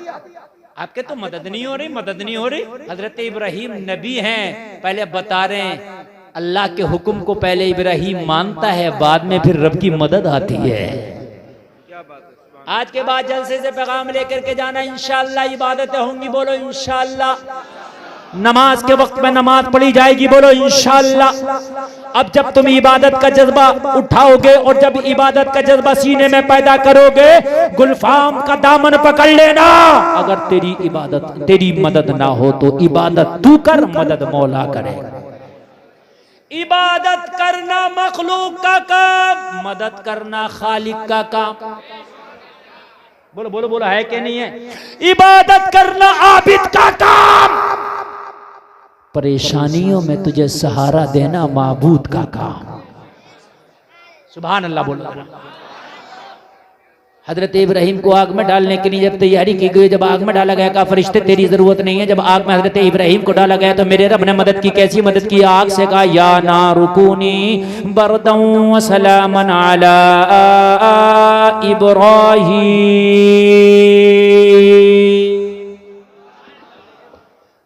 आपके तो मदद नहीं हो रही। हजरत इब्राहिम नबी हैं, पहले बता रहे हैं अल्लाह के हुक्म को पहले इब्राहिम मानता है, बाद में फिर रब की मदद आती है। आज के बाद जलसे से पैगाम लेकर के जाना, इंशाअल्लाह इबादतें होंगी, बोलो इंशाअल्लाह। नमाज के वक्त में नमाज पढ़ी जाएगी, बोलो इंशाअल्लाह। अब जब तुम इबादत का जज्बा उठाओगे और जब इबादत का जज्बा सीने में पैदा करोगे, गुलफाम का दामन पकड़ लेना। अगर तेरी इबादत तेरी मदद ना हो तो इबादत तू कर, मदद मौला करे। इबादत करना मखलूक का काम, मदद करना खालिक का काम। बोलो बोलो बोलो, है कि नहीं है? इबादत करना आबिद का काम, परेशानियों में तुझे सहारा देना माबूद का काम। सुभान अल्लाह बोलो। हजरत इब्राहिम को आग में डालने के लिए जब तैयारी की गई, जब आग में डाला गया कहा फरिश्ते तेरी जरूरत नहीं है। जब आग में हजरत इब्राहिम को डाला गया तो मेरे रब ने मदद की। कैसी मदद की? आग से कहा या नारुकुनी बरदं व सलामन अला इब्राहिम।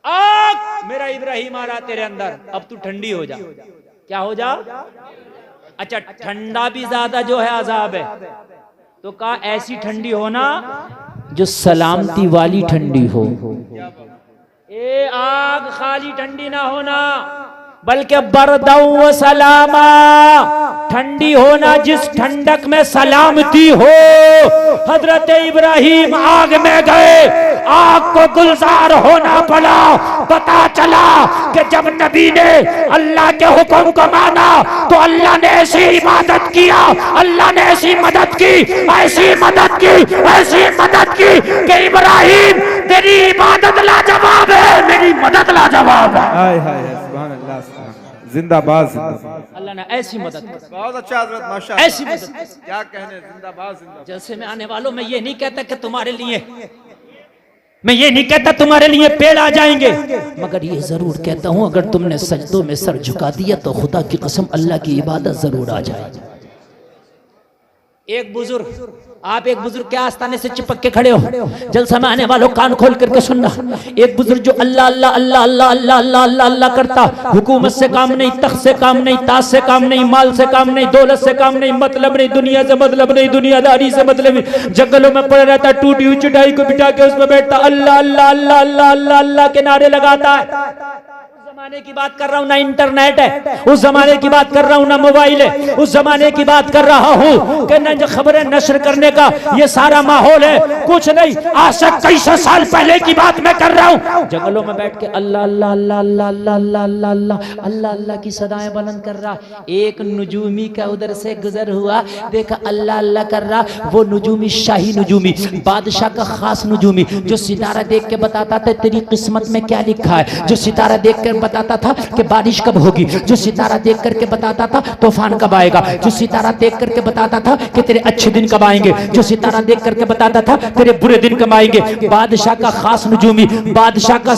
आग मेरा इब्राहिम आ रहा तेरे अंदर, अब तू ठंडी हो जा। क्या हो जा? अच्छा, ठंडा भी ज्यादा जो है अजाब है, तो कहा ऐसी ठंडी होना जो सलामती वाली ठंडी हो। ए आग खाली ठंडी ना होना, बल्कि बरदौ व सलामा, ठंडी होना जिस ठंडक में सलामती हो। हजरत इब्राहिम आग में गए, आग को गुलजार होना पड़ा। पता चला कि जब नबी ने अल्लाह के हुक्म को माना तो अल्लाह ने ऐसी इबादत किया, अल्लाह ने ऐसी मदद की, ऐसी मदद की, ऐसी मदद की कि इब्राहिम तेरी इबादत लाजवाब है, मेरी मदद लाजवाब है। हाय हाय सुभान अल्लाह, जिंदाबाद जिंदाबाद। अल्लाह ने ऐसी मदद की, बहुत अच्छा हजरत, माशाअल्लाह, ऐसी मदद। क्या कहने, जिंदाबाद जिंदाबाद। जलसे में आने वालों में ये नहीं कहता कि तुम्हारे लिए, मैं ये नहीं कहता तुम्हारे लिए पेड़ आ जाएंगे, मगर ये जरूर कहता हूं अगर तुमने सजदों में सर झुका दिया तो खुदा की कसम अल्लाह की इबादत जरूर आ जाए। एक बुजुर्ग, आप एक बुजुर्ग के आस्थाने से चिपक के खड़े हो, जलसा में आने वालों कान खोल करके सुनना। एक बुजुर्ग जो अल्लाह अल्लाह अल्लाह अल्लाह अल्लाह अल्लाह अल्लाह अल्लाह करता, हुकूमत से काम नहीं, तख्त से काम नहीं, ताज से काम नहीं, माल से काम नहीं, दौलत से काम नहीं, मतलब नहीं, दुनिया से मतलब नहीं, दुनियादारी से मतलब नहीं, जंगलों में पड़ा रहता, टूटी हुई चटाई को बिठा के उसमें बैठता, अल्लाह अल्लाह अल्लाह अल्लाह अल्लाह अल्लाह के नारे लगाता है। जमाने की बात कर रहा हूं, ना इंटरनेट है उस जमाने की बात कर रहा हूं, ना मोबाइल है उस जमाने की बात कर रहा हूं कि न जो खबरें नशर करने का ये सारा माहौल है, कुछ नहीं, आज से कई सौ साल पहले की बात मैं कर रहा हूं। जंगलों में बैठ के अल्लाह अल्लाह अल्लाह अल्लाह अल्लाह अल्लाह अल्लाह अल्लाह अल्लाह अल्लाह की सदाएं बुलंद कर रहा। एक नुजूमी का उधर से गुजर हुआ, देखा अल्लाह अल्लाह कर रहा। वो नुजूमी शाही नुजूमी, बादशाह का खास नुजूमी, जो सितारा देख के बताता था तेरी किस्मत में क्या लिखा है, जो सितारा देख कर बताता था कि बारिश कब होगी, जो सितारा देख करके बताता था तूफान कब आएगा, जो सितारा देख करके बताता था कि तेरे अच्छे दिन कब आएंगे, जो सितारा देख करके बताता था तेरे बुरे दिन कब आएंगे। बादशाह का खास नजूमी, बादशाह का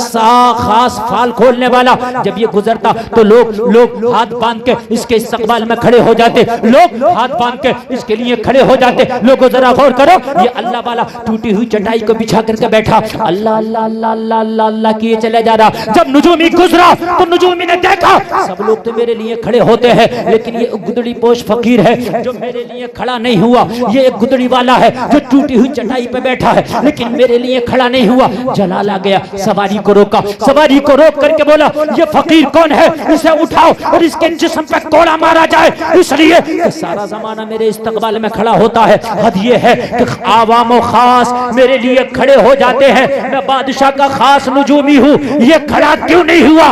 खास फाल खोलने वाला जब ये गुजरता तो लोग हाथ बांध के इसके इस्तकबाल में खड़े हो जाते, लोग हाथ बांध के इसके लिए खड़े हो जाते। लोगों जरा गौर करो, ये अल्लाह वाला टूटी हुई चटाई को बिछा करके बैठा, अल्लाह अल्लाह अल्लाह अल्लाह अल्लाह अल्लाह किए चले जा रहा। जब नजूमी गुजरा तो नजूमी ने देखा सब लोग तो मेरे लिए खड़े होते हैं, लेकिन ये गुदड़ी पोश फकीर है जो मेरे लिए खड़ा नहीं हुआ। ये एक गुदड़ी वाला है जो टूटी हुई चटाई पे बैठा है, लेकिन मेरे लिए खड़ा नहीं हुआ। जलाल आ गया, सवारी को रोका, सवारी को रोक करके बोला ये फकीर कौन है, इसे उठाओ और इसके जिस्म पे कोड़ा मारा जाए, इसलिए कि सारा जमाना मेरे इस्तकबाल में खड़ा होता है। हद ये है कि आवाम और खास मेरे लिए खड़े हो जाते हैं, मैं बादशाह का खास नजूमी हूँ, ये खड़ा क्यों नहीं हुआ।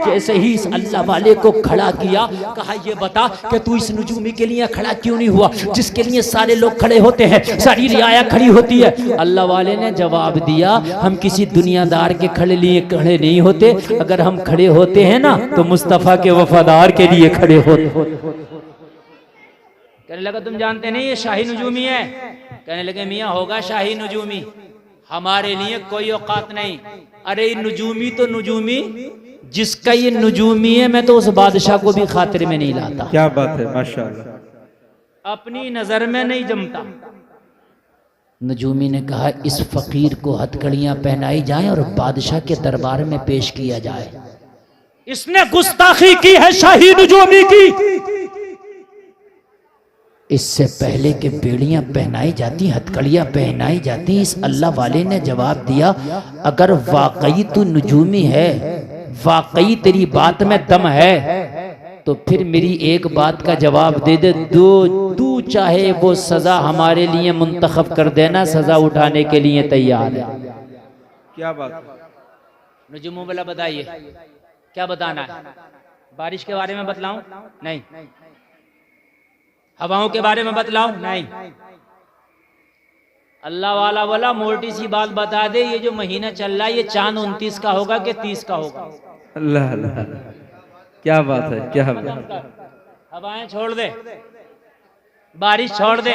जैसे ही इस अल्लाह वाले को खड़ा किया, कहा ये बता कि तू इस नजूमी के लिए खड़ा क्यों नहीं हुआ, जिसके लिए सारे लोग खड़े होते हैं, सारी रियाया खड़ी होती है। अल्लाह वाले ने जवाब दिया हम किसी दुनियादार के खड़े लिए खड़े नहीं होते, अगर हम खड़े होते हैं ना तो मुस्तफा के वफादार के लिए खड़े होते। कहने लगा तुम जानते नहीं ये शाही नजूमी है। कहने लगे मियाँ होगा शाही नजूमी, हमारे लिए कोई औकात नहीं। अरे नजूमी तो नजूमी, जिसका ये नजूमी है मैं तो उस बादशाह को भी खातिर में नहीं लाता। क्या बात है, माशाअल्लाह। अपनी नजर में नहीं जमता। नजूमी ने कहा इस फकीर को हथकड़ियां पहनाई जाए और बादशाह के दरबार में पेश किया जाए, इसने गुस्ताखी की है शाही नजूमी की। इससे पहले कि बेड़ियां पहनाई जाती, हथकड़ियां पहनाई जाती, इस अल्लाह वाले ने जवाब दिया अगर वाकई तू नजूमी है, वाकई तेरी बात में दम है, तो फिर मेरी एक बात का जवाब दे दे, तू चाहे वो सजा हमारे लिए मुंतखब कर देना, सजा उठाने के लिए तैयार है। क्या बात। नजूमों वाला बताइए क्या बताना है। बारिश के बारे में बतलाऊं? नहीं। हवाओं के बारे में बतलाऊं? नहीं। अल्लाह वाला बोला मोटी सी बात बता दे, ये जो महीना चल रहा है ये चांद 29 का होगा कि 30 का होगा? अल्लाह अल्लाह, क्या बात है, क्या बात। हवाएं छोड़ दे, बारिश छोड़ दे,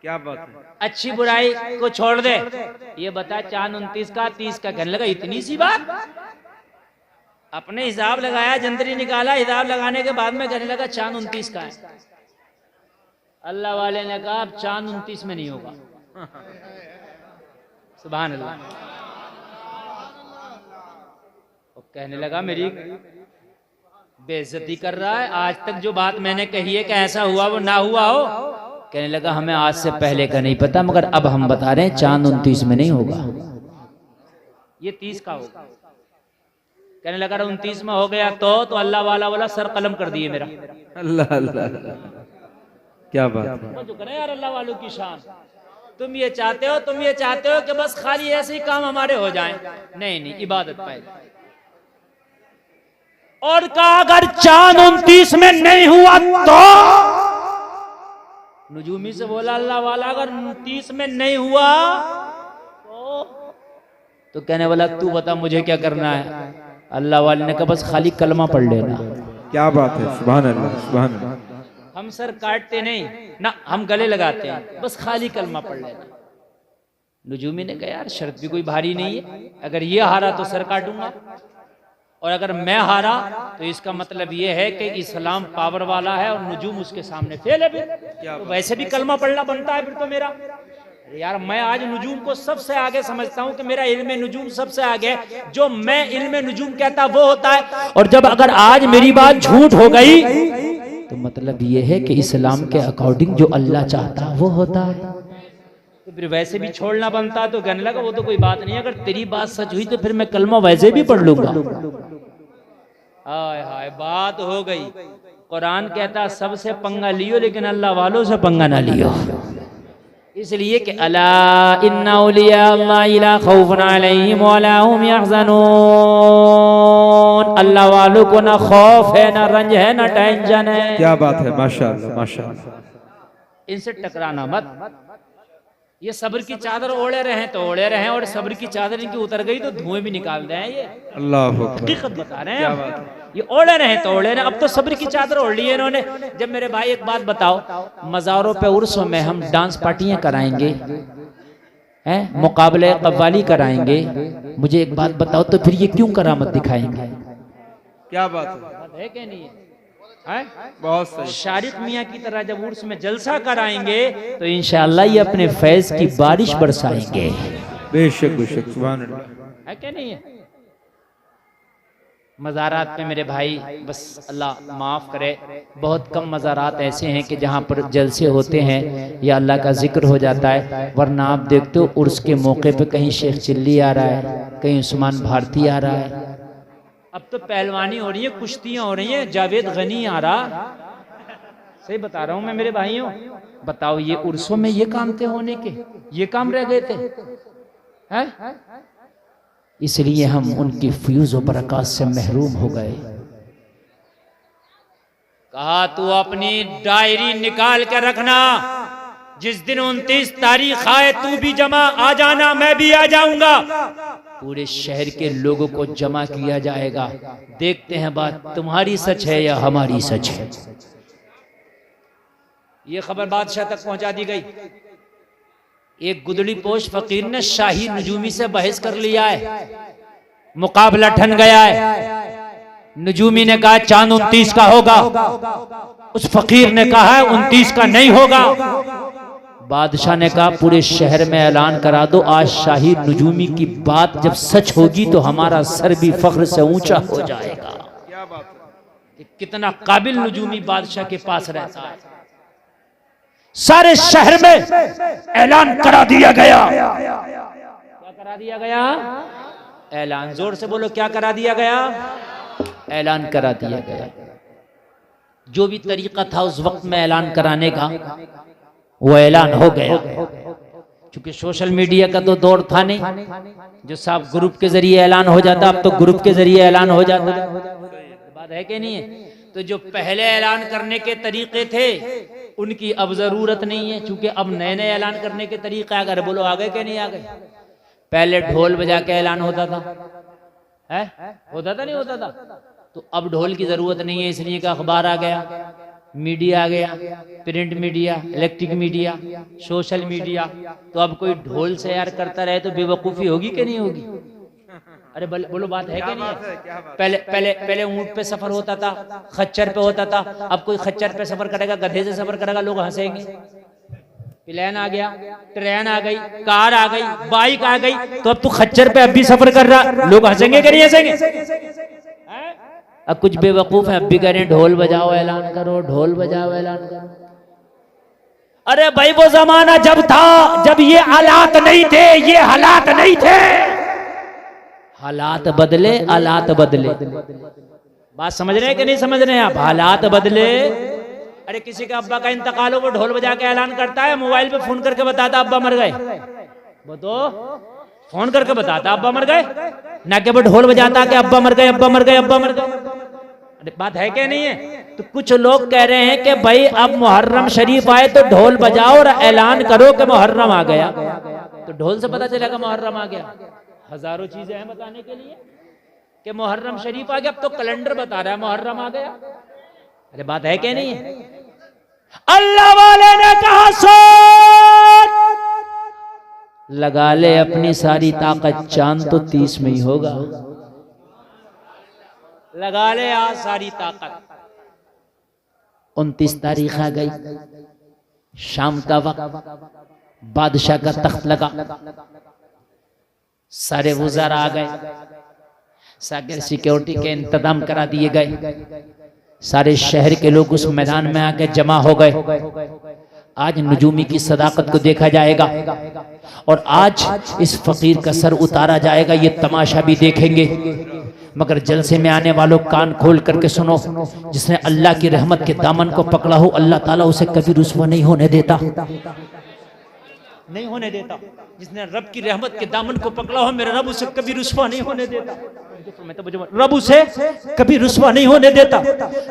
क्या बात है, अच्छी बुराई को छोड़ दे, ये बता चांद 29 का 30 का। कहने लगा इतनी सी बात। अपने हिसाब लगाया, जंतरी निकाला, हिसाब लगाने के बाद में कहने लगा चांद 29 का है। अल्लाह वाले ने कहा अब चांद 29 में नहीं होगा। सुभान अल्लाह। कहने लगा मेरी बेइज्जती कर रहा है, आज तक जो बात मैंने कही है कि ऐसा हुआ वो ना हुआ हो। कहने लगा हमें आज से पहले का नहीं पता, मगर अब हम बता रहे हैं चांद 29 में नहीं होगा, ये 30 का होगा। कहने लगा 29 में हो गया तो अल्लाह वाला बोला सर कलम कर दिए मेरा। अल्लाह अल्लाह, क्या बात है। जो करे यार अल्लाह वालों की शान। तुम ये चाहते हो कि बस खाली ऐसे ही काम हमारे हो जाएं। नहीं, इबादत पहले। और कहा अगर चांद 29 में नहीं हुआ तो नजूमी से बोला अल्लाह वाला अगर 29 में नहीं हुआ तो कहने वाला तू बता मुझे क्या करना है। अल्लाह वाले ने कहा बस खाली कलमा पढ़ लेना। क्या बात है, सुभान अल्लाह, सुभान अल्लाह। हम सर काटते नहीं ना, हम गले लगाते हैं, बस खाली कलमा पढ़ लेना। नजूमी ने कहा यार शर्त भी कोई भारी नहीं है, अगर ये हारा तो सर काटूंगा और अगर मैं हारा तो इसका मतलब ये है कि इस्लाम पावर वाला है और नजूम उसके सामने फेल है। तो वैसे भी कलमा पढ़ना बनता है फिर तो मेरा। अरे यार मैं आज नजूम को सबसे आगे समझता हूँ कि मेरा इल्म नजूम सबसे आगे, जो मैं इल्म नजूम कहता वो होता है। और जब अगर आज मेरी बात झूठ हो गई तो मतलब ये है कि इस्लाम के अकॉर्डिंग जो अल्लाह चाहता वो होता है। तो फिर वैसे भी छोड़ना बनता है। तो कहने लगा वो तो कोई बात नहीं, अगर तेरी बात सच हुई तो फिर मैं कलमा वैसे भी पढ़ लूंगा। हाय हाय बात हो गई। कुरान कहता सबसे पंगा लियो लेकिन अल्लाह वालों से पंगा ना लियो, इसलिए कि अला इन्ना औलिया अल्लाह ला खौफुन अलैहिम वला हुम यहज़नून। अल्लाह वालों को ना खौफ है, ना रंज है, ना टेंशन है। क्या बात है, माशाअल्लाह माशाअल्लाह। इनसे टकराना मत। ये सब्र की चादर ओढ़े रहे तो ओढ़े रहे, और सब्र की चादर इनकी उतर गई तो धुएं भी निकाल रहे हैं। ये अल्लाह अकबर। हकीकत बता रहे हैं, ये ओढ़े रहे तो ओढ़े रहे। अब तो सब्र की चादर ओढ़ ली है इन्होंने। जब मेरे भाई एक बात बताओ, मज़ारों पे उर्सों में हम डांस पार्टियां कराएंगे, हैं, मुकाबले कव्वाली कराएंगे, मुझे एक बात बताओ तो फिर ये क्यों करामत दिखाएंगे? क्या बात है कि नहीं है? बहुत सही। शारिक मियाँ की तरह जब उर्स में जलसा कराएंगे तो इंशाअल्लाह ये अपने फैज की बारिश बरसाएंगे। बेशक बेशक, सुभान अल्लाह। है कि नहीं है? मज़ारात पे मेरे भाई बस अल्लाह माफ़ करे, बहुत कम मज़ारात ऐसे हैं कि जहाँ पर जलसे होते हैं या अल्लाह का जिक्र हो जाता है, वरना आप देखते हो उर्स के मौके पे कहीं शेख चिल्ली आ रहा है, कहीं उस्मान भारती आ रहा है। अब तो पहलवानी हो रही है, कुश्तियाँ हो रही हैं, जावेद गनी आ रहा। सही बता रहा हूँ मैं मेरे भाइयों। बताओ ये उर्सों में ये काम थे होने के, ये काम रह गए थे, हैं? इसलिए हम उनकी फ्यूज और बरकत से महरूम हो गए। कहा तू अपनी डायरी निकाल के रखना, जिस दिन 29 तारीख आए तू भी जमा आ जाना, मैं भी आ जाऊंगा। पूरे शहर के लोगों को जमा किया जाएगा, देखते हैं बात तुम्हारी सच है या हमारी सच है। ये खबर बादशाह तक पहुंचा दी गई। एक गुदड़ी पोश फकीर ने शाही नजूमी से बहस कर लिया है, मुकाबला ठन गया है। नजूमी ने कहा चांद 29 का होगा, उस फकीर ने कहा है 29 का नहीं होगा। बादशाह ने कहा पूरे शहर में ऐलान करा दो, आज शाही नजूमी की बात जब सच होगी तो हमारा सर भी फख्र से ऊंचा हो जाएगा। क्या बात है। कितना काबिल नजूमी बादशाह के पास रहता है। सारे शहर में ऐलान करा दिया गया। क्या करा दिया गया? ऐलान। जोर से बोलो, क्या करा दिया गया? ऐलान करा दिया गया। जो भी तरीका था उस वक्त में ऐलान कराने का, वो ऐलान हो गया। क्योंकि सोशल मीडिया का तो दौर था नहीं, जो साफ ग्रुप के जरिए ऐलान हो जाता, अब तो ग्रुप के जरिए ऐलान हो जाता। बात है कि नहीं है? तो जो पहले ऐलान करने के तरीके थे उनकी अब जरूरत नहीं है, क्योंकि अब नए नए ऐलान करने के तरीके आ गए। बोलो आ गए कि नहीं आ गए? पहले ढोल बजा के ऐलान होता था, है? होता था नहीं होता था? तो अब ढोल की जरूरत नहीं है, इसलिए का अखबार आ गया, मीडिया आ गया, print media, electric media, social media. तो अब कोई ढोल से यार करता रहे तो बेवकूफ़ी होगी कि नहीं होगी? अरे बोलो बात है कि नहीं है? पहले ऊंट पे सफर होता था, खच्चर पे होता था। अब कोई खच्चर पे सफर करेगा, गधे से सफर करेगा, लोग हंसेंगे। प्लेन आ गया, ट्रेन आ गई, कार आ गई, बाइक आ गई, तो अब तू खच्चर पे अब भी सफर कर रहा, लोग हंसेंगे कि नहीं हंसेंगे? अब कुछ बेवकूफ है, अब भी कह रहे हैं ढोल बजाओ ऐलान करो, ढोल बजाओ ऐलान करो। अरे भाई वो जमाना जब था, जब ये हालात नहीं थे, ये हालात नहीं थे। हालात बदले, हालात बदले। बात समझ रहे हैं कि नहीं समझ रहे हैं आप? हालात बदले। अरे किसी का अब्बा का इंतकाल हो, वो ढोल बजा के ऐलान करता है, मोबाइल पे फोन करके बताता अब्बा मर गए। वो तो फोन करके बताता अब्बा मर गए, ना कि वो ढोल बजाता कि अब्बा मर गए, अब्बा मर गए, अब्बा मर गए। अरे बात है क्या नहीं है? तो कुछ लोग कह रहे हैं कि भाई अब मुहर्रम शरीफ आए तो ढोल बजाओ और ऐलान करो कि मुहर्रम आ गया। तो ढोल से पता चलेगा मुहर्रम आ गया? हजारों चीजें हैं बताने के लिए कि मुहर्रम शरीफ आ गया। अब तो कैलेंडर बता रहा है मुहर्रम आ गया। अरे बात है क्या नहीं है? अल्लाह वाले ने कहा सोच लगा ले अपनी सारी ताकत, चांद तो 30 में ही होगा। लगा ले आज सारी ताकत। 29 तारीख आ गई, शाम का वक्त, बादशाह का तख्त लगा, सारे वज़ारा आ गए, सागर सिक्योरिटी के इंतजाम करा दिए गए, सारे शहर के लोग उस मैदान में आके जमा हो गए। आज नजूमी की सदाकत को देखा जाएगा और आज इस फकीर का सर उतारा जाएगा, ये तमाशा भी देखेंगे। मगर जलसे में आने वालों कान खोल करके सुनो, जिसने अल्लाह की रहमत के दामन को पकड़ा हो, अल्लाह ताला उसे कभी रुस्वा नहीं होने देता, नहीं होने देता। जिसने रब की रहमत के दामन को पकड़ा हो, मेरा रब उसे कभी रुस्वा नहीं होने देता। रब उसे कभी रुस्वा नहीं होने देता,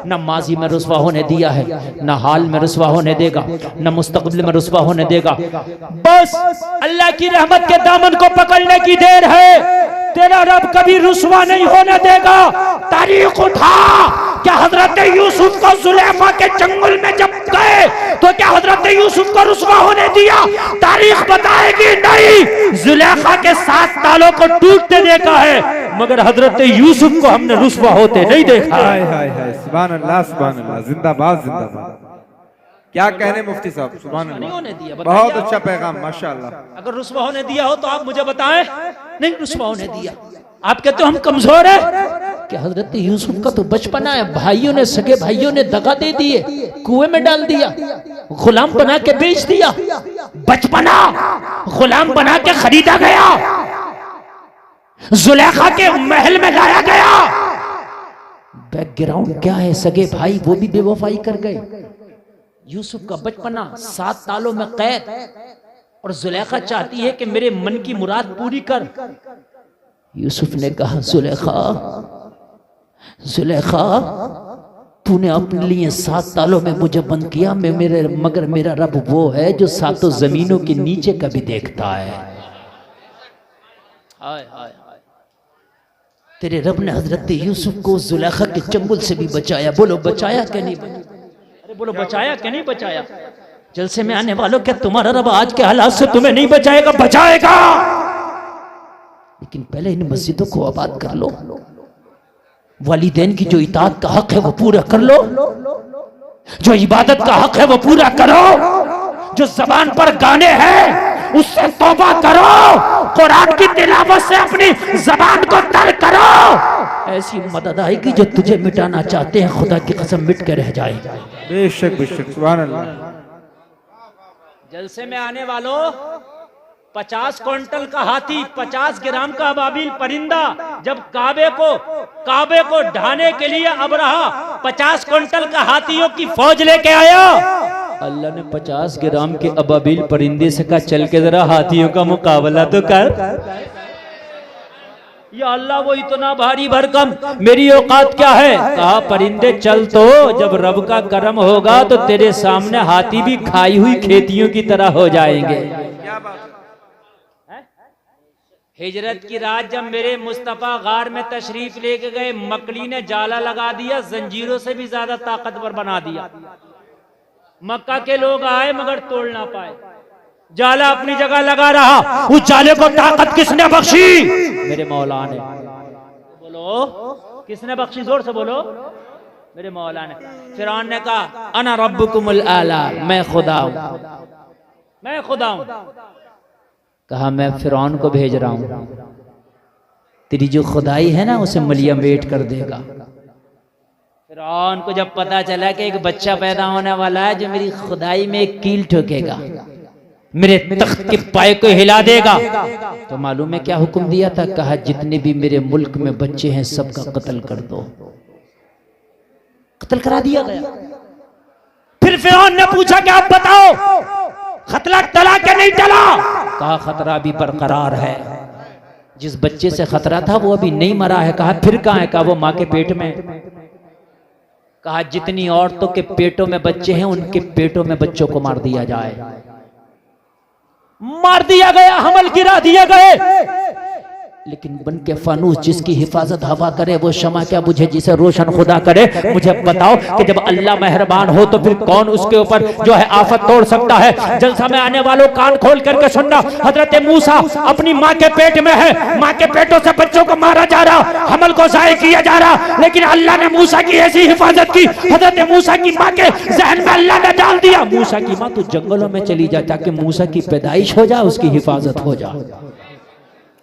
न माजी में रुस्वा होने दिया है, न हाल में रुस्वा होने देगा, न मुस्तकबिल में रुस्वा होने देगा। बस अल्लाह की रहमत के दामन को पकड़ने की देर है। तेरा रब कभी रुस्वा नहीं होने देगा। तारीख उठा, क्या हजरत यूसुफ को जुलेखा के जंगल में जब गए तो क्या हजरत यूसुफ को रुस्वा होने दिया? तारीख बताएगी नहीं। जुलेखा के 7 तालों को टूटते देखा है, मगर हजरत यूसुफ को हमने रुस्वा होते नहीं देखा। हाय हाय हाय, सुभान अल्लाह सुभान अल्लाह, जिंदाबाद जिंदाबाद। क्या कहने मुफ्ती साहब, सुभान नहीं होने दिया, अल्लाह, बहुत अच्छा पैगाम माशाअल्लाह। अगर रुस्वा होने दिया हो तो आप मुझे बताएं। नहीं रुस्वा होने दिया। आप कहते हो हम कमजोर हैं। कि हजरत यूसुफ का तो बचपना है, भाइयों ने, सगे भाइयों ने दगा दे दिए, कुएं में डाल दिया, गुलाम बना के बेच दिया। बचपना गुलाम बना के खरीदा गया, जुलेखा के महल में लाया गया। बैकग्राउंड क्या है? सगे भाई वो भी बेवफाई कर गए। यूसुफ का बचपना 7 तालों में कैद, और जुलेखा चाहती है कि मेरे मन की मुराद पूरी कर। यूसुफ ने कहा जुलेखा, जुलेखा तूने अपने लिए 7 तालों में मुझे बंद किया, मगर मेरा रब वो है जो 7 जमीनों के नीचे का भी देखता है। हाय हाय हाय। तेरे रब ने हजरत यूसुफ को जुलेखा के चंगुल से भी बचाया। बोलो बचाया क्या नहीं बचाया? अरे बोलो बचाया क्या नहीं बचाया? जलसे में आने वालों, क्या तुम्हारा रब आज के हालात से तुम्हें नहीं बचाएगा? बचाएगा। लेकिन पहले इन मस्जिदों को आबाद कर लो, वालिदैन की जो इताअत का हक है वो पूरा कर लो, जो इबादत का हक है वो पूरा करो, जो जबान पर गाने हैं उससे तौबा करो, कुरान की तिलावत से अपनी जबान को तर करो। ऐसी मदद आएगी जो तुझे मिटाना चाहते हैं, खुदा की कसम मिट के रह जाए। बेशक बेशक, सुभान अल्लाह। जलसे में आने वालों, 50 क्विंटल का हाथी, 50 ग्राम का अबाबिल परिंदा जब काबे को ढाने के लिए अबरहा 50 क्विंटल का हाथियों की फौज लेके आया। अल्लाह ने 50 ग्राम के अबाबिल परिंदे से कहा चल के जरा हाथियों का मुकाबला तो कर। या अल्लाह वो इतना भारी भरकम, मेरी औकात क्या है? कहा परिंदे चल, तो जब रब का करम होगा तो तेरे सामने हाथी भी खाई हुई खेतियों की तरह हो जाएंगे। हिजरत की रात जब मेरे मुस्तफा गार में तशरीफ लेके गए, मकड़ी ने जाला लगा दिया, जंजीरों से भी ज्यादा ताकतवर बना दिया। मक्का के लोग आए मगर तोड़ ना पाए। जाला अपनी जगह लगा रहा। उस जाले को ताकत किसने बख्शी? मेरे मौला ने। बोलो किसने बख्शी? जोर से बोलो। मेरे मौला ने। फिरौन ने कहा अना रब्बुकुमुल आला, मैं खुदा हूं, मैं खुदा हूं। कहा मैं फिरौन को भेज रहा हूं, तेरी जो खुदाई है ना उसे मलिया वेट कर देगा। फिरौन को जब पता चला कि एक बच्चा पैदा होने वाला है जो मेरी खुदाई में एक कील ठोकेगा, मेरे तख्त के पाए को हिला देगा, तो मालूम है क्या हुक्म दिया था? कहा जितने भी मेरे मुल्क में बच्चे हैं सबका कत्ल कर दो। कत्ल करा दिया गया। फिर फिरौन ने पूछा कि आप बताओ खतरा टला क्या नहीं टला? कहा खतरा भी बरकरार है। जिस बच्चे से खतरा था वो अभी नहीं मरा है। कहा फिर कहां है? कहा वो मां के पेट में। कहा जितनी औरतों के पेटों में बच्चे हैं उनके पेटों में बच्चों को मार दिया जाए। मार दिया गया, हमल गिरा दिए गए। लेकिन बन के फानूस जिसकी हिफाजत हवा करे वो शमा क्या बुझे जिसे रोशन खुदा करे। मुझे बताओ कि जब अल्लाह मेहरबान हो तो फिर कौन उसके ऊपर जो है आफत तोड़ सकता है। जलसा में आने वालों कान खोल करके सुनना। हजरत मूसा अपनी माँ के पेट में है, माँ के पेटों से बच्चों को मारा जा रहा, हमल को जाये किया जा रहा, लेकिन अल्लाह ने मूसा की ऐसी हिफाजत की। हजरत मूसा की माँ के जहन में अल्लाह ने डाल दिया, मूसा की माँ तू जंगलों में चली जा ताकि मूसा की पैदाइश हो जाए, उसकी हिफाजत हो जाए।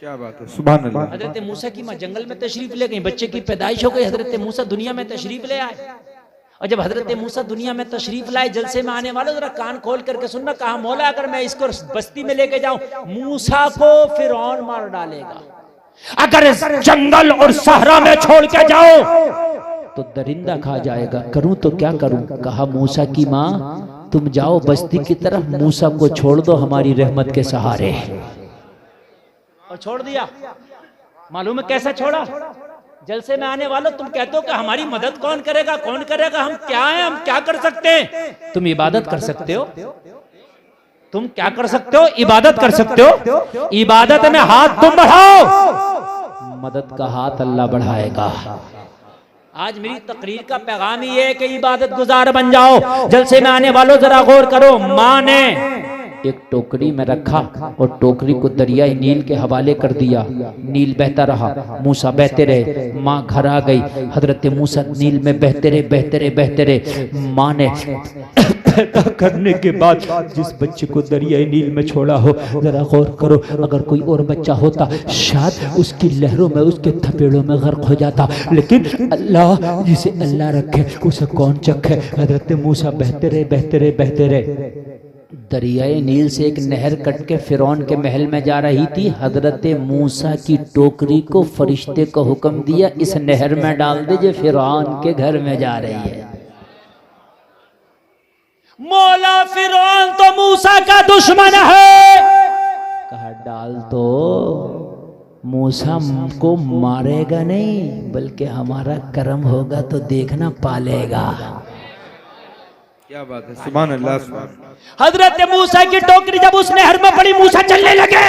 क्या बात है, सुभान अल्लाह। हजरत मूसा की माँ जंगल में तशरीफ ले गई, बच्चे की पैदाइश हो गई, हजरत मूसा दुनिया में तशरीफ ले आए। और जब हजरत मूसा दुनिया में तशरीफ लाए, जलसे में आने वालों जरा कान खोल करके सुनना। कहा मौला अगर मैं इसको बस्ती में लेके जाऊं मूसा को फिरौन मार डालेगा, अगर जंगल और सहरा में छोड़ के जाओ तो दरिंदा खा जाएगा, करूं तो क्या करूं? कहा मूसा की माँ तुम जाओ बस्ती की तरफ, मूसा को छोड़ दो हमारी रहमत के सहारे। और छोड़ दिया। मालूम है कैसा छोड़ा? जलसे में आने वालों, तुम कहते हो कि हमारी मदद कौन करेगा, कौन करेगा, हम क्या हैं, हम क्या कर सकते हैं? तुम इबादत कर सकते हो। तुम क्या कर सकते हो? इबादत कर सकते हो। इबादत में हाथ तुम बढ़ाओ, मदद का हाथ अल्लाह बढ़ाएगा। आज मेरी तकरीर का पैगाम ही है कि इबादत गुजार बन जाओ। जलसे में आने वालों जरा गौर करो, माँ ने एक टोकरी में रखा और टोकरी को दरियाई नील के हवाले कर दिया। नील बहता रहा, मूसा बहते रहे। माँ घर आ गई, हजरत मूसा नील में बहते रहे, बहते रहे, बहते रहे। माँ ने पैदा करने के बाद जिस बच्चे को दरियाई नील में छोड़ा हो, जरा गौर करो, अगर कोई और बच्चा होता शायद उसकी लहरों में, उसके थपेड़ों में गर्क हो जाता, लेकिन अल्लाह, जिसे अल्लाह रखे उसे कौन चखे। हजरत मूसा बहते रहे, बहते रहे, बहते रहे। दरियाए नील से एक नहर कट के फिरौन के महल में जा रही थी। हजरत मूसा की टोकरी को फरिश्ते को हुक्म दिया, इस नहर में डाल दीजिए, फिरौन के घर में जा रही है। मौला फिरौन तो मूसा का दुश्मन है, कहा डाल तो मूसा को मारेगा नहीं, बल्कि हमारा कर्म होगा तो देखना पालेगा। क्या बात है, सुभान अल्लाह, सुभान। हजरत मूसा की टोकरी जब उस नहर में पड़ी, मूसा चलने लगे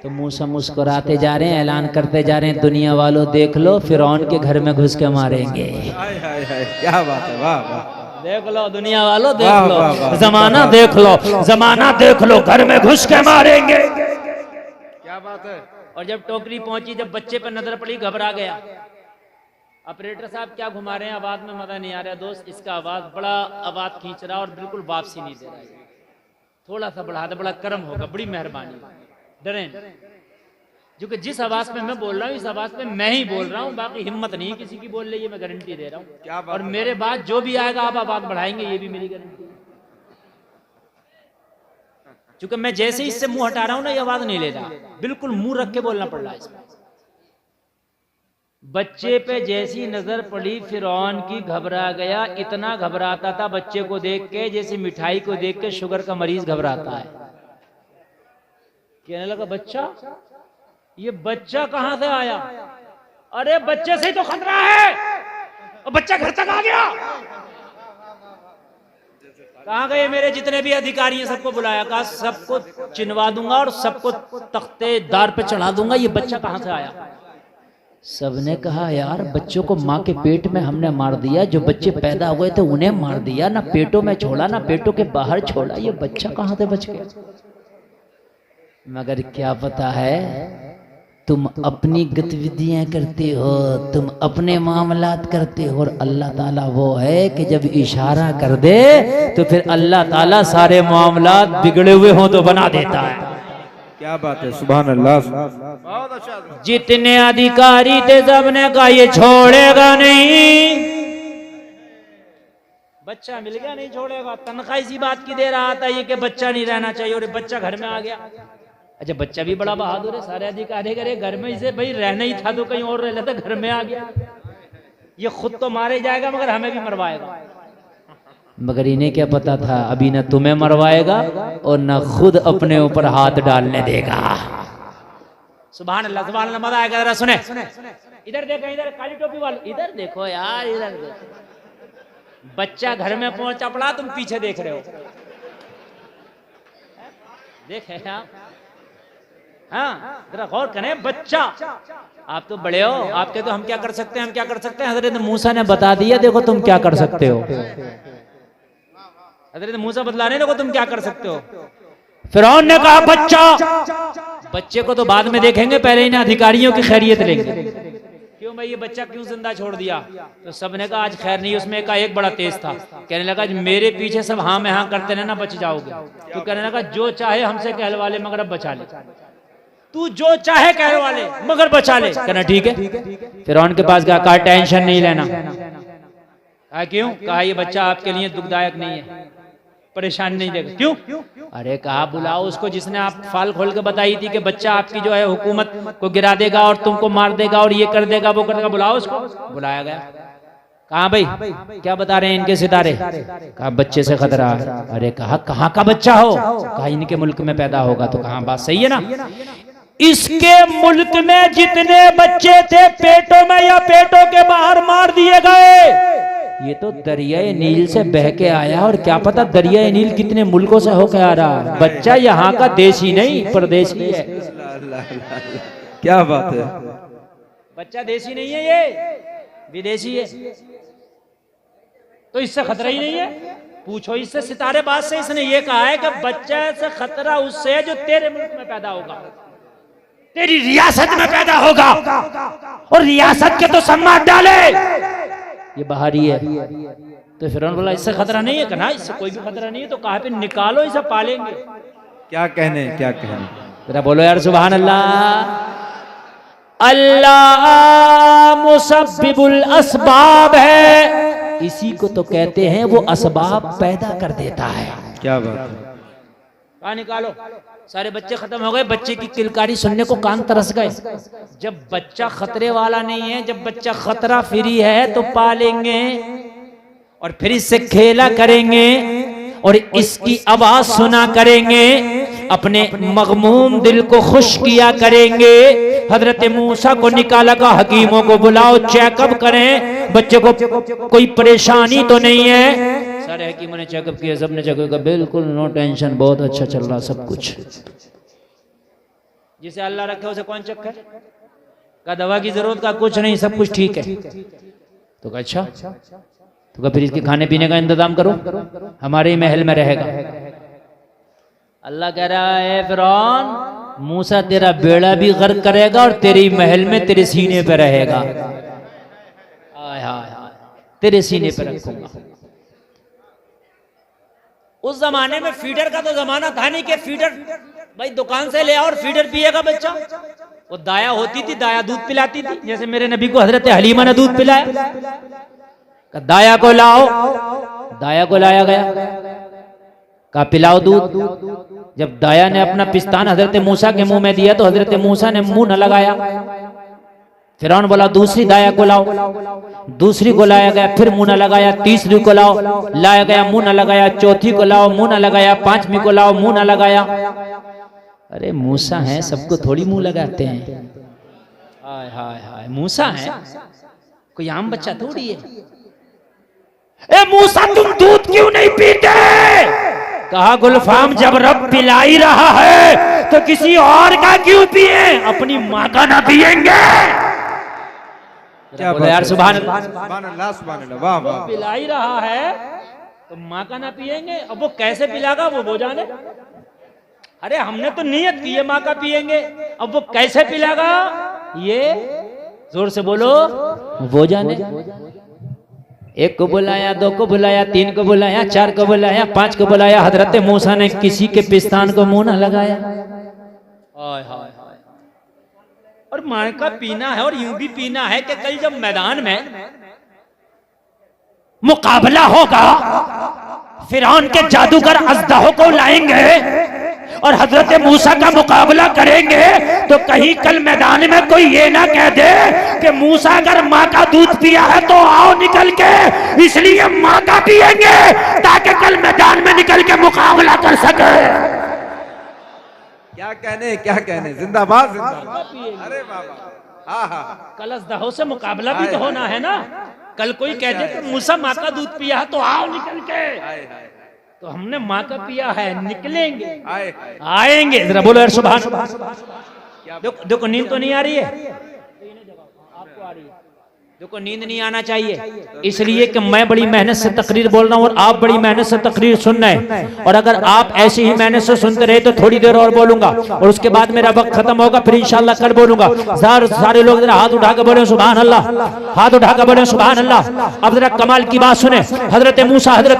तो मूसा मुस्कुराते जा रहे हैं, ऐलान करते जा रहे हैं, दुनिया वालों देख लो, फिरौन के घर में घुस के मारेंगे। हाय हाय हाय, क्या बात है, वाह वाह। देख लो दुनिया वालों, देख लो जमाना, देख लो जमाना, देख लो, घर में घुस के मारेंगे। क्या बात है। और जब टोकरी पहुंची, जब बच्चे पर नजर पड़ी, घबरा गया। ऑपरेटर साहब क्या घुमा रहे हैं, आवाज में मजा नहीं आ रहा दोस्त, इसका आवाज बड़ा आवाज खींच रहा और बिल्कुल वापसी नहीं दे रहा है, थोड़ा सा बढ़ा दे, बड़ा कर्म होगा, बड़ी मेहरबानी, डरें। क्योंकि जिस आवाज में मैं बोल रहा हूँ, इस आवाज में मैं ही बोल रहा हूँ, बाकी हिम्मत नहीं किसी की बोल रही है, मैं गारंटी दे रहा हूँ। और मेरे बाद जो भी आएगा आप आवाज बढ़ाएंगे, ये भी मेरी गारंटी। क्योंकि मैं जैसे ही इससे मुंह हटा रहा हूं ना, ये आवाज नहीं ले रहा, बिल्कुल मुंह रख के बोलना पड़ रहा है इसमें। बच्चे पे जैसी नजर पड़ी, फिरौन की घबरा गया। इतना घबराता था बच्चे को देख के, जैसे मिठाई को देख के शुगर का मरीज घबराता है। कहने लगा, बच्चा, ये बच्चा कहां से आया? अरे बच्चे से ही तो खतरा है, और बच्चा घर तक आ गया। कहाँ गए मेरे जितने भी अधिकारी हैं, सबको बुलाया, कहा सबको चिनवा दूंगा और सबको तख्तेदार पे चढ़ा दूंगा, ये बच्चा कहां से आया? सबने कहा, यार बच्चों को माँ के पेट में हमने मार दिया, जो बच्चे पैदा हुए थे उन्हें मार दिया, ना पेटों में छोड़ा ना पेटों के बाहर छोड़ा, ये बच्चा कहां से बच गया? मगर क्या पता है, तुम अपनी गतिविधियां करते हो, तुम अपने मामलात करते हो, और अल्लाह ताला वो है कि जब इशारा कर दे तो फिर अल्लाह ताला सारे मामलात बिगड़े हुए हों तो बना देता है। क्या बात है, सुभान अल्लाह, बहुत अच्छा। जितने अधिकारी थे सबने कहा ये छोड़ेगा नहीं, बच्चा मिल गया नहीं छोड़ेगा। तनख्वाह इसी बात की दे रहा था ये कि बच्चा नहीं रहना चाहिए, और बच्चा घर में आ गया। अच्छा, बच्चा भी बड़ा बहादुर है, सारे अधिकारी करे घर में, इसे भाई रहना ही था तो कहीं और रह लेता, घर में आ गया। ये खुद तो मारे जाएगा मगर हमें भी मरवाएगा। मगर इन्हें क्या पता था, अभी न तुम्हें मरवाएगा और न खुद अपने ऊपर हाथ डालने देगा। सुभान अल्लाह, सुभान अल्लाह, मजा आएगा। जरा सुने, इधर देखो, इधर काली टोपी वाले, इधर देखो यार, इधर देखो। बच्चा घर में पहुंचा पड़ा, तुम पीछे देख रहे हो, देखे आप? हाँ, जरा गौर करें, बच्चा, आप तो बड़े हो, आपके तो हम क्या कर सकते हैं, हम क्या कर सकते हैं? हजरत मूसा ने बता दिया, देखो तुम क्या कर सकते हो। हजरत मूसा बतला रहे, देखो तुम क्या कर सकते हो। फिरौन ने कहा, बच्चा, बच्चे को तो बाद में देखेंगे, पहले इन अधिकारियों की खैरियत लेंगे। क्यों भाई, ये बच्चा क्यों जिंदा छोड़ दिया? तो सबने कहा आज खैर नहीं। उसमें का एक बड़ा तेज था, कहने लगा मेरे पीछे सब हाँ में हाँ करते रहना, बच जाओगे। तो कहने लगा जो चाहे हमसे कहलवा ले, मगर अब बचा ले, तू जो चाहे कहलवा ले मगर बचा ले। कहना ठीक है। फिरौन के पास गया, कहा टेंशन नहीं लेना। कहा क्यों? कहा ये बच्चा आपके लिए दुखदायक नहीं है, परेशान नहीं देगा। क्यों? अरे कहा बुलाओ उसको जिसने आप फाल खोल के बताई थी कि बच्चा आपकी जो है हुकूमत को गिरा देगा और तुमको मार देगा और ये कर देगा वो कर देगा, बुलाओ उसको। बुलाया गया। कहा भाई क्या बता रहे हैं इनके सितारे? कहा बच्चे से खतरा है। अरे कहा कहाँ का बच्चा हो? कहा इनके मुल्क में पैदा होगा। तो कहा बात सही है ना। इसके मुल्क में जितने बच्चे थे पेटों में या पेटों के बाहर मार दिए गए, ये तो दरियाए नील से बह के आया, और क्या पता दरियाए नील कितने मुल्कों से होके आ रहा है। बच्चा यहाँ का देशी नहीं परदेशी है। क्या बात है, बच्चा देशी नहीं है, ये विदेशी है। तो इससे खतरा ही नहीं है। पूछो इससे, सितारेबाज से। इसने ये कहा है कि बच्चा से खतरा उससे है जो तेरे मुल्क में पैदा होगा, तेरी रियासत में पैदा होगा, और रियासत के तो सम्मान डाले, ये बाहरी है। तो फिरौन बोला इससे खतरा नहीं है। कहा इससे कोई भी खतरा नहीं है। तो कहा फिर निकालो, इसे पालेंगे। क्या कहने, क्या कहने। जरा बोलो यार सुभान अल्लाह। अल्लाह मुसब्बिबुल असबाब है, इसी को तो कहते हैं वो असबाब पैदा कर देता है। क्या बात है। कहा निकालो। सारे बच्चे खत्म हो गए। बच्चे की किलकारी सुनने को कान तरस गए। जब बच्चा खतरे वाला नहीं है, जब बच्चा खतरा फ्री है तो पालेंगे, और फिर इससे खेला करेंगे, और इसकी आवाज सुना करेंगे, अपने मगमूम दिल को खुश किया करेंगे। हजरत मूसा को निकाला का हकीमों को बुलाओ, चेकअप करें, बच्चे को कोई परेशानी तो नहीं है। सारे हकीमों ने चेकअप किया, सबने चेकअप किया, बिल्कुल नो टेंशन, बहुत अच्छा चल रहा सब कुछ। जिसे अल्लाह रखे उसे कौन चेक करे? का दवा की जरूरत का कुछ नहीं, सब कुछ ठीक है। तो कहा अच्छा, तो कहा फिर इसके खाने पीने का इंतजाम करो, हमारे ही महल में रहेगा। अल्लाह कह रहा है फिरौन, मूसा तेरा बेड़ा भी गर्क करेगा और तेरी महल में तेरे सीने पे रहेगा। हाय हाय हाय, तेरे सीने पे रखूंगा। उस जमाने में फीडर का तो जमाना था नहीं कि फीडर भाई दुकान से ले आओ और फीडर पिएगा बच्चा। वो दाया होती थी, दाया दूध पिलाती थी। जैसे मेरे नबी को हजरत हलीमा ने दूध पिलाया, दाया को लाओ, दाया को लाया गया, कहा पिलाओ दूध। जब दाया ने अपना पिस्तान हजरत मूसा के मुंह में दिया तो हजरत मूसा ने मुंह न लगाया। फिरौन बोला दूसरी दाया को लाओ, दूसरी को लाया गया, फिर मुंह न लगाया। तीसरी को लाओ, लाया गया, मुंह न लगाया। चौथी को लाओ, मुंह न लगाया। पांचवी को लाओ, मुंह न लगाया। अरे मूसा है, सबको थोड़ी मुंह लगाते हैं। हाय हाय हाय, मूसा है, कोई आम बच्चा थोड़ी है। ए मूसा तुम दूध क्यों नहीं पीते? कहा गुलफाम जब रब पिला ही रहा है तो किसी और का क्यों पिए, अपनी माँ का ना पिएंगे। क्या बोलो यार सुभान अल्लाह, सुभान अल्लाह, वाह वाह। पिला ही रहा है तो माँ का ना पिएंगे। अब वो कैसे पिलागा वो जाने। अरे हमने तो नियत की है माँ का पिएंगे, अब वो कैसे पिलागा ये जोर से बोलो वो जाने। एक को बुलाया, दो को बुलाया, तीन को बुलाया, चार को बुलाया, पांच को बुलाया। हजरत मूसा ने किसी के पिस्तान को मुंह न लगाया। हाय हाय हाय। और मां का पीना है, और यूं भी पीना है कि कल जब मैदान में मुकाबला होगा, फिरौन के जादूगर अज़दहो को लाएंगे और हजरत मूसा का मुकाबला करेंगे, तो कहीं कल मैदान में कोई ये ना कह दे कि मूसा अगर माँ का दूध पिया है तो आओ निकल के, इसलिए माँ का पिएंगे ताकि कल मैदान में निकल के मुकाबला कर सके। क्या कहने, क्या कहने, जिंदाबाद जिंदाबाद। अरे बाबा, हाँ हाँ, कल अज़दहो से मुकाबला भी तो होना है ना। कल कोई कह दे कि मूसा माँ का दूध पिया है तो आओ निकल के, तो हमने माँ का पिया है, निकलेंगे, आएंगे। जरा बोलो यार सुभान। देखो नींद तो नहीं आ रही है, आपको आ रही है। देखो नींद नहीं आना चाहिए, इसलिए कि मैं बड़ी मेहनत से तकरीर बोल रहा हूँ और आप बड़ी मेहनत से तकरीर सुन रहे हैं। और अगर आप ऐसे ही मेहनत से सुनते रहे तो थोड़ी देर और बोलूंगा और उसके बाद मेरा वक्त खत्म होगा, फिर इंशाल्लाह कल बोलूंगा। सारे लोग जरा हाथ उठा के बोले सुभान अल्लाह, हाथ उठा के बोले सुभान अल्लाह। अब जरा कमाल की बात सुने। हजरत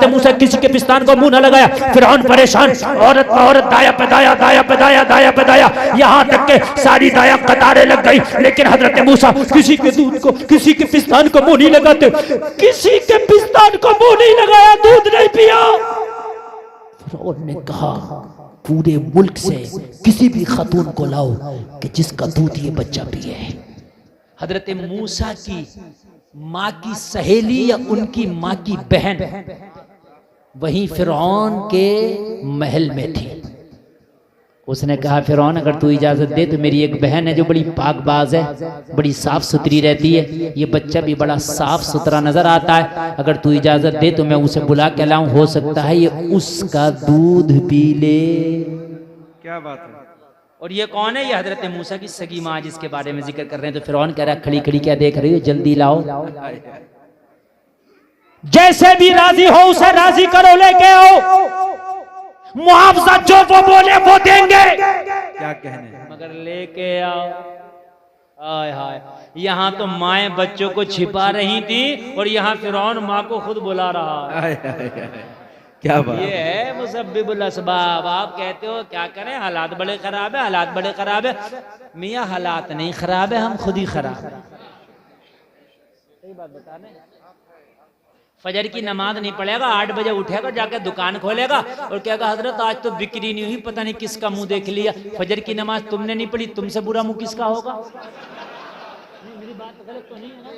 मूसा किसी के पिस्तान को मुंह न लगाया, फिरौन परेशान, औरत पर औरत, दाया पे दाया, दाया पे दाया, दाया पे दाया, यहाँ तक के सारी दाया कतारें लग गई। लेकिन हजरत मूसा किसी के दूध को, किसी के पिस्तान को मुंह नहीं लगाते, किसी के पिस्तान को मुंह नहीं लगाया, दूध नहीं पिया। फिरौन ने कहा पूरे मुल्क से किसी भी खातून को लाओ कि जिसका दूध ये बच्चा पिए। हजरत मूसा की माँ की सहेली या उनकी माँ की बहन वहीं फिरौन के महल में थी। उसने कहा फिरौन अगर तू इजाजत दे तो मेरी एक बहन है जो बड़ी पाकबाज है, बड़ी साफ सुथरी रहती है, ये बच्चा भी बड़ा साफ सुथरा नजर आता है, अगर तू इजाजत दे तो मैं उसे बुला के लाऊं, हो सकता है ये उसका दूध पी ले। क्या बात है। और ये कौन है? ये हजरत मूसा की सगी माँ जिसके बारे में जिक्र कर रहे हैं। तो फिरौन कह रहा है खड़ी खड़ी क्या देख रही हो, जल्दी लाओ, जैसे भी राजी हो उसे राजी करो, लेके आओ, मुआवजा जो वो बोले वो देंगे। क्या कहने, मगर लेके आओ। हाय हाय, यहाँ तो माएं बच्चों को छिपा रही थी और यहाँ फिरौन माँ को खुद बुला रहा है। आय, आय, आय। क्या बात। ये है मुसब्बिबुल असबाब। आप कहते हो क्या करें, हालात बड़े खराब है, हालात बड़े खराब है। मियाँ हालात नहीं खराब है, हम खुद ही खराब है। सही बात बता रहे। फजर की नमाज नहीं पढ़ेगा, 8 बजे उठेगा, जाकर दुकान खोलेगा और कहेगा हजरत आज तो बिक्री नहीं हुई, पता नहीं किसका मुंह देख लिया। फजर की नमाज तुमने नहीं पढ़ी, तुमसे बुरा मुंह किसका होगा? मेरी बात गलत तो नहीं है ना?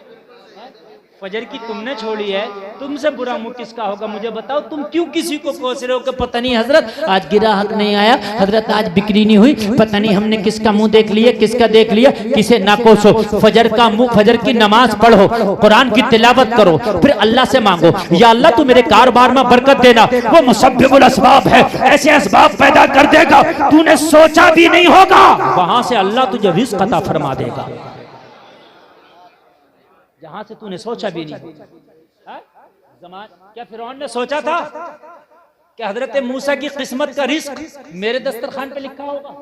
फजर की तुमने छोड़ी है, तुमसे बुरा मुंह किसका होगा? मुझे बताओ, तुम क्यों किसी को कोस रहे हो कि पता नहीं हजरत आज गिराहक नहीं आया, हजरत आज बिक्री नहीं हुई, पता नहीं हमने किसका मुंह देख लिया, किसका देख लिया। किसे ना कोसो, फजर का मुंह, फजर की नमाज पढ़ो, कुरान की तिलावत करो, फिर अल्लाह से मांगो या अल्लाह तू मेरे कारोबार में बरकत देना। वो मुसब्बिबुल असबाब है, ऐसे असबाब पैदा कर देगा तूने सोचा भी नहीं होगा, वहां से अल्लाह तुझे रिज़्क़ अता फरमा देगा जहां से तूने सोचा भी नहीं। क्या फिरौन ने सोचा था कि हजरत मूसा की किस्मत का रिस्क मेरे दस्तरखान पे लिखा होगा?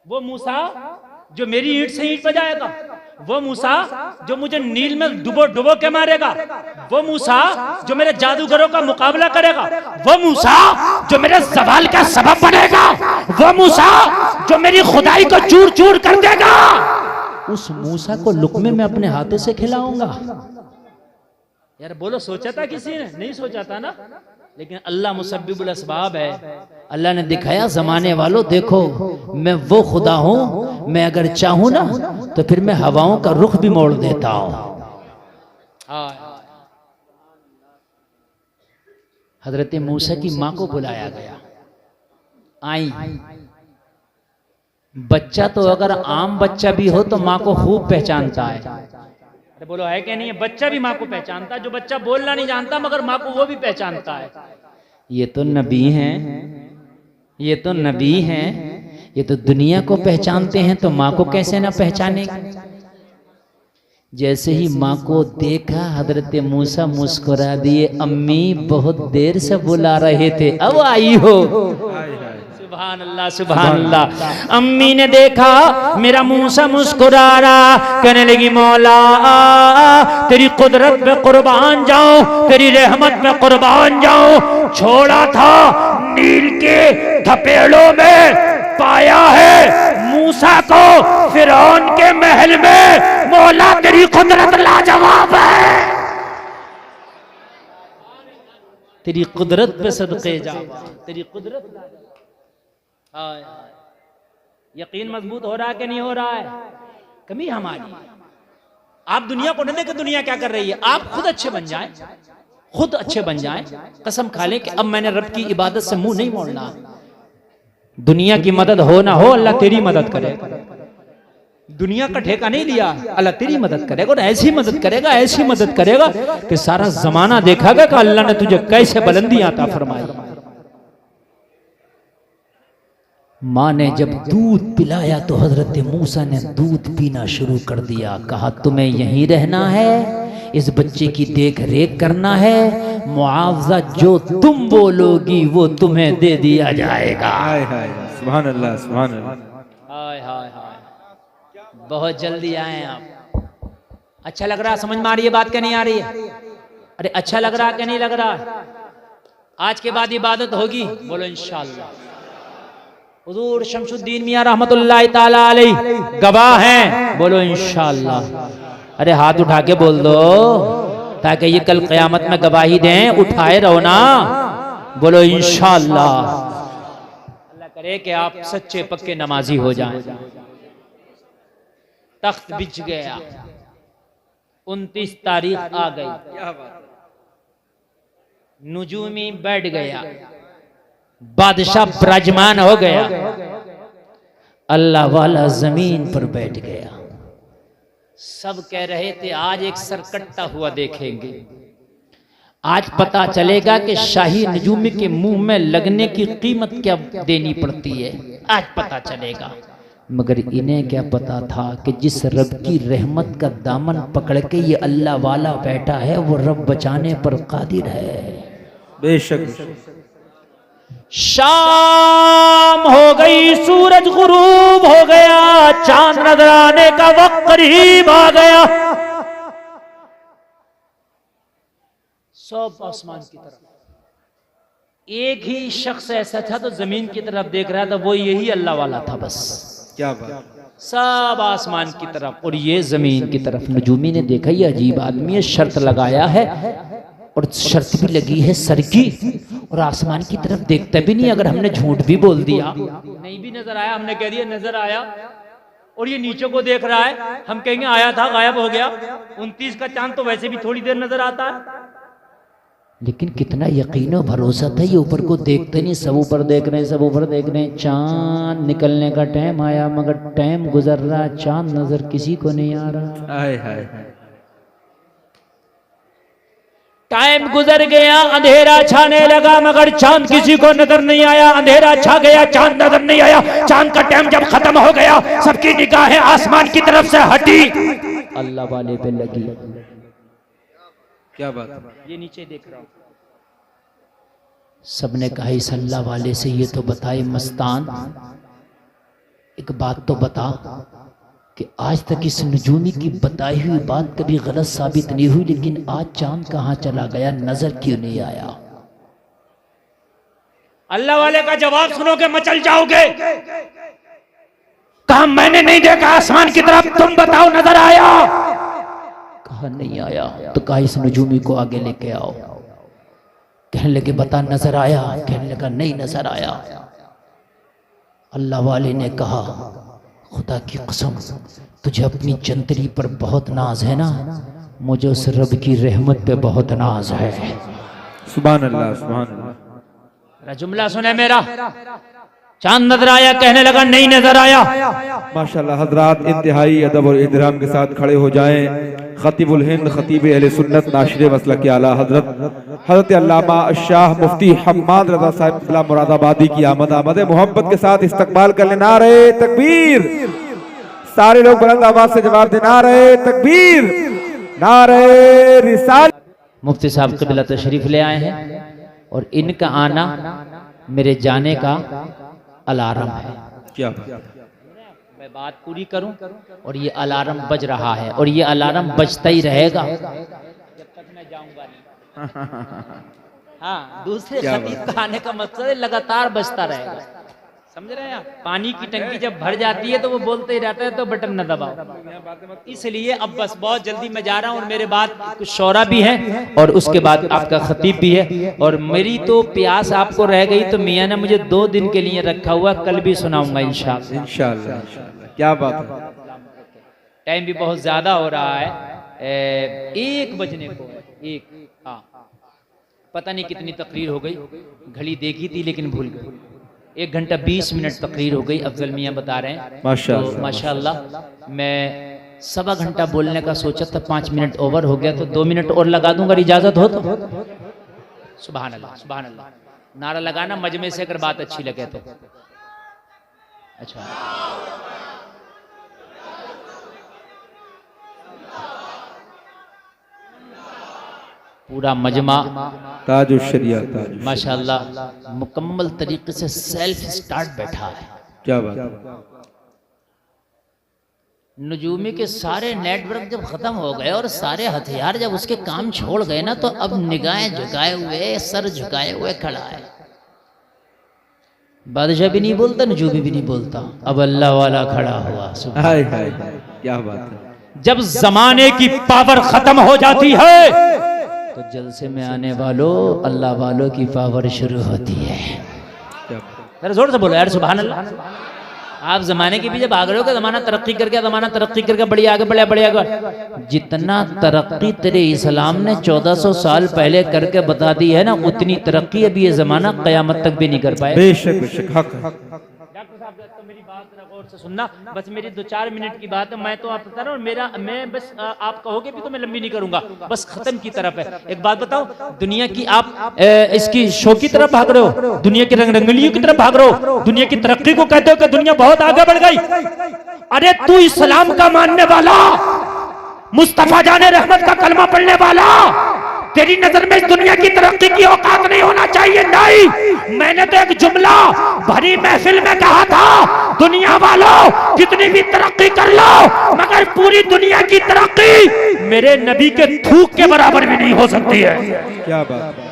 वो मूसा जो मेरी ईंट से ईंट बजाएगा, वो मूसा जो मुझे नील में डुबो डुबो के मारेगा, वो मूसा जो मेरे जादूगरों का मुकाबला करेगा, वो मूसा जो मेरे सवाल का सबब बनेगा, वो मूसा जो मेरी खुदाई को चूर चूर कर देगा, उस मूसा को लुकमे में अपने हाथों से खिलाऊंगा। यार बोलो, सोचा था किसी ने? नहीं सोचा था ना। लेकिन अल्लाह मुसब्बिबुल असबाब है। अल्लाह ने दिखाया जमाने वालों देखो मैं वो खुदा हूं, मैं अगर चाहूं ना तो फिर मैं हवाओं का रुख भी मोड़ देता हूं। हजरत मूसा की मां को बुलाया गया, आई। बच्चा तो अगर आम बच्चा भी हो तो माँ को खूब पहचानता है। अरे बोलो है क्या नहीं है? बच्चा भी माँ को पहचानता है। जो बच्चा बोलना नहीं जानता मगर माँ को वो भी पहचानता है। ये तो नबी हैं, ये तो नबी हैं, ये तो दुनिया को पहचानते हैं, तो माँ को कैसे ना पहचाने? जैसे ही माँ को देखा हजरत मूसा मुस्कुरा दिए, अम्मी बहुत देर से बुला रहे थे, अब आई हो। सुभान अल्लाह, सुभान अल्लाह। अम्मी ने देखा मेरा मूसा मुस्कुरा रहा, कहने लगी मौला तेरी कुदरत पे कुर्बान जाऊं, तेरी रहमत पे कुर्बान जाऊं। छोड़ा था नील के थपेड़ों में, पाया है मूसा को फिरौन के महल में। मौला तेरी कुदरत लाजवाब है, तेरी कुदरत पे सदके जा, तेरी कुदरत। यकीन मजबूत हो रहा है कि नहीं हो रहा है? कमी हमारी। आप दुनिया को न देखें दुनिया क्या कर रही है, आप खुद अच्छे बन जाएं, खुद अच्छे बन जाएं। कसम खा लें कि अब मैंने रब की इबादत से मुंह नहीं मोड़ना। दुनिया की मदद हो ना हो, अल्लाह तेरी मदद करेगा। दुनिया का ठेका नहीं लिया, अल्लाह तेरी मदद करेगा और ऐसी मदद करेगा, ऐसी मदद करेगा कि सारा जमाना देखागा कि अल्लाह ने तुझे कैसे बुलंदी अता फरमाई। माँ ने जब दूध पिलाया तो हजरत मूसा ने दूध पीना शुरू कर दिया। कहा तुम्हें यहीं रहना है, इस बच्चे की देख रेख करना है, मुआवजा जो तुम बोलोगी वो तुम्हें दे दिया जाएगा। हाय हाय, सुभान अल्लाह, सुभान अल्लाह। हाय हाय हाय, बहुत जल्दी आए आप। अच्छा लग रहा, समझ में आ रही है बात क्या नहीं आ रही है? अरे अच्छा लग रहा क्या नहीं लग रहा? आज के बाद इबादत होगी, बोलो इंशाअल्लाह। हुजूर शमसुद्दीन मियां रहमतुल्लाह ताला अलैह गवाह हैं, बोलो इंशाअल्लाह। अरे हाथ उठा के बोल दो ताकि ये कल क़यामत में गवाही दें। उठाए रहो ना, बोलो इंशाअल्लाह। अल्लाह करे कि आप सच्चे पक्के नमाजी हो जाएं। तख्त बिछ गया, 29 तारीख आ गई, नुजूमी बैठ गया, बादशाह विराजमान हो गया। अल्लाह वाला जमीन पर बैठ गया। सब कह रहे थे आज एक सरकट्टा हुआ देखेंगे, आज पता चलेगा कि शाही नजूमी के मुंह में लगने की कीमत क्या देनी पड़ती है, आज पता चलेगा। मगर इन्हें क्या पता था कि जिस रब की रहमत का दामन पकड़ के ये अल्लाह वाला बैठा है वो रब बचाने पर कादिर है। बेशक। शाम हो गई, सूरज गुरूब हो गया, चांद नजर आने का वक्त करीब आ गया। सब आसमान की तरफ, एक ही शख्स ऐसा था तो जमीन की तरफ देख रहा था, वो यही अल्लाह वाला था। बस क्या बात। सब आसमान की तरफ और ये जमीन की तरफ। नजूमी ने देखा ये अजीब आदमी है, शर्त लगाया है और शर्त भी लगी है सर की, और आसमान की तरफ देखता भी नहीं। अगर हमने झूठ भी बोल दिया, नहीं भी नजर आया, हमने कह दिया नजर आया, और ये नीचे को देख रहा है, हम कहेंगे आया था गायब हो गया। 29 का चांद तो वैसे भी थोड़ी देर नजर आता है। लेकिन कितना यकीन और भरोसा था, ये ऊपर को देखते नहीं, सब ऊपर देख रहे हैं, सब ऊपर देख रहे हैं। चांद निकलने का टाइम आया, मगर टाइम गुजर रहा, चांद नजर किसी को नहीं आ रहा। हाय हाय। टाइम गुजर गया, अंधेरा छाने लगा, मगर चांद किसी को नजर नहीं आया। अंधेरा छा गया, चांद नजर नहीं आया। चांद का टाइम जब खत्म हो गया, सबकी निगाहें आसमान की तरफ से हटी, अल्लाह वाले पे लगी। क्या बात। ये नीचे देख रहा हूं। सबने कहा इस अल्लाह वाले से ये तो बताए मस्तान, एक बात तो बता कि आज तक इस नजूमी की बताई हुई बात कभी गलत साबित नहीं हुई, लेकिन आज चांद कहां चला गया, नजर क्यों नहीं आया? अल्लाह वाले का जवाब सुनोगे मचल जाओगे। कहा मैंने नहीं देखा आसमान की तरफ, तुम बताओ नजर आया? कहा नहीं आया। तो कहा इस नजूमी को आगे लेके आओ। कहने लगे बता नजर आया? कहने लगा नहीं नजर आया। अल्लाह वाले ने कहा खुदा की कसम तुझे अपनी जंतरी पर बहुत नाज है ना, मुझे उस रब की रहमत पे बहुत नाज है। सुभान अल्लाह, सुभान अल्लाह। जुमला सुने मेरा। चांद नजर आया? कहने लगा नहीं नजर आया। माशाल्लाह हजरात इंतहाई अदब और एहतराम के साथ खड़े हो जाएं। खतीबुल हिंद खतीब अहले सुन्नत नाशिर मसलक आला हजरत अल्लामा शाह मुफ्ती हम्माद रजा साहिब क़िबला मुरादाबादी की आमद मोहब्बत के साथ इस्तकबाल कर लेना। नारे तकबीर, सारे लोग बुलंद आवाज से जवाब देना। नारे तकबीर, नारे रिसाल। मुफ्ती साहब क़िबला तशरीफ ले आए हैं और इनका आना मेरे जाने का अलार्म है। क्या बात। मैं बात पूरी करूं और ये अलार्म बज रहा है और ये अलार्म बजता ही रहेगा जब तक मैं जाऊंगा नहीं। हाँ, दूसरे खतीब का आने का मकसद है लगातार बजता रहेगा। समझ रहे हैं आप? पानी की टंकी जब भर जाती है तो वो बोलते ही रहता है तो बटन न दबाओ। इसलिए अब बस बहुत जल्दी मैं जा रहा हूँ और मेरे बाद कुछ शौरा भी हैं और उसके बाद आपका खतीब भी है। और मेरी तो प्यास आपको रह गई तो मियाँ ने मुझे 2 दिन के लिए रखा हुआ, कल भी सुनाऊंगा इंशाअल्लाह। इंशाअल्लाह। क्या बात है। टाइम भी बहुत ज्यादा हो रहा है, 1 बजने को है। 1 हाँ, पता नहीं कितनी तकरीर हो गई, घड़ी देखी थी लेकिन भूल गई। 1 घंटा 20 मिनट तकरीर हो गई। अफजल मियाँ बता रहे हैं माशाअल्लाह। तो माशाअल्लाह मैं 1.25 घंटा बोलने का सोचा था, 5 मिनट ओवर हो गया तो 2 मिनट और लगा दूंगा, इजाजत हो तो। सुभान अल्लाह, सुभान अल्लाह। नारा लगाना मजमे से अगर बात अच्छी लगे तो। अच्छा, पूरा मजमा ताजुल शरिया माशाअल्लाह मुकम्मल तरीके से सेल्फ स्टार्ट बैठा है। क्या बात। नजूमी के सारे नेटवर्क जब खत्म हो गए और सारे हथियार जब उसके काम छोड़ गए ना, तो अब निगाहें झुकाए हुए, सर झुकाए हुए खड़ा है। बादशाह भी नहीं बोलता, नजूमी भी नहीं बोलता, अब अल्लाह वाला खड़ा हुआ। हाय हाय हाय, क्या बात है। जब जमाने की पावर खत्म हो जाती है तो जलसे में आने वालों अल्लाह वालों की पावर शुरू होती है। जरा जोर से बोलो यार सुभान अल्लाह। आप जमाने के पीछे भाग रहे हो कि जमाना तरक्की करके, जमाना तरक्की करके बड़ी आगे बढ़े, बड़ी आगे। जितना तरक्की तेरे इस्लाम ने 1400 साल पहले करके बता दी है ना, उतनी तरक्की अभी ये जमाना कयामत तक भी नहीं कर पाए। बेशक बेशक, हक। साहब तो मेरी बात जरा गौर से सुनना, बस मेरी 2-4 मिनट की बात है। मैं तो आप बता रहा हूँ, मैं बस आप कहोगे भी तो मैं लंबी नहीं करूंगा, बस खत्म की तरफ है। एक बात बताओ, दुनिया की आप इसकी शो की तरफ भाग रहे हो, दुनिया की रंगरंगलियों की तरफ भाग रहे हो, दुनिया की तरक्की को कहते हो कि दुनिया बहुत आगे बढ़ गई। अरे तू इस्लाम का मानने वाला, मुस्तफा जाने रहमत का कलमा पढ़ने वाला, तेरी नजर में इस दुनिया की तरक्की की औकात नहीं होना चाहिए? नहीं, मैंने तो एक जुमला भरी महफिल में कहा था, दुनिया वालों कितनी भी तरक्की कर लो, मगर पूरी दुनिया की तरक्की मेरे नबी के थूक के बराबर भी नहीं हो सकती है। क्या बात,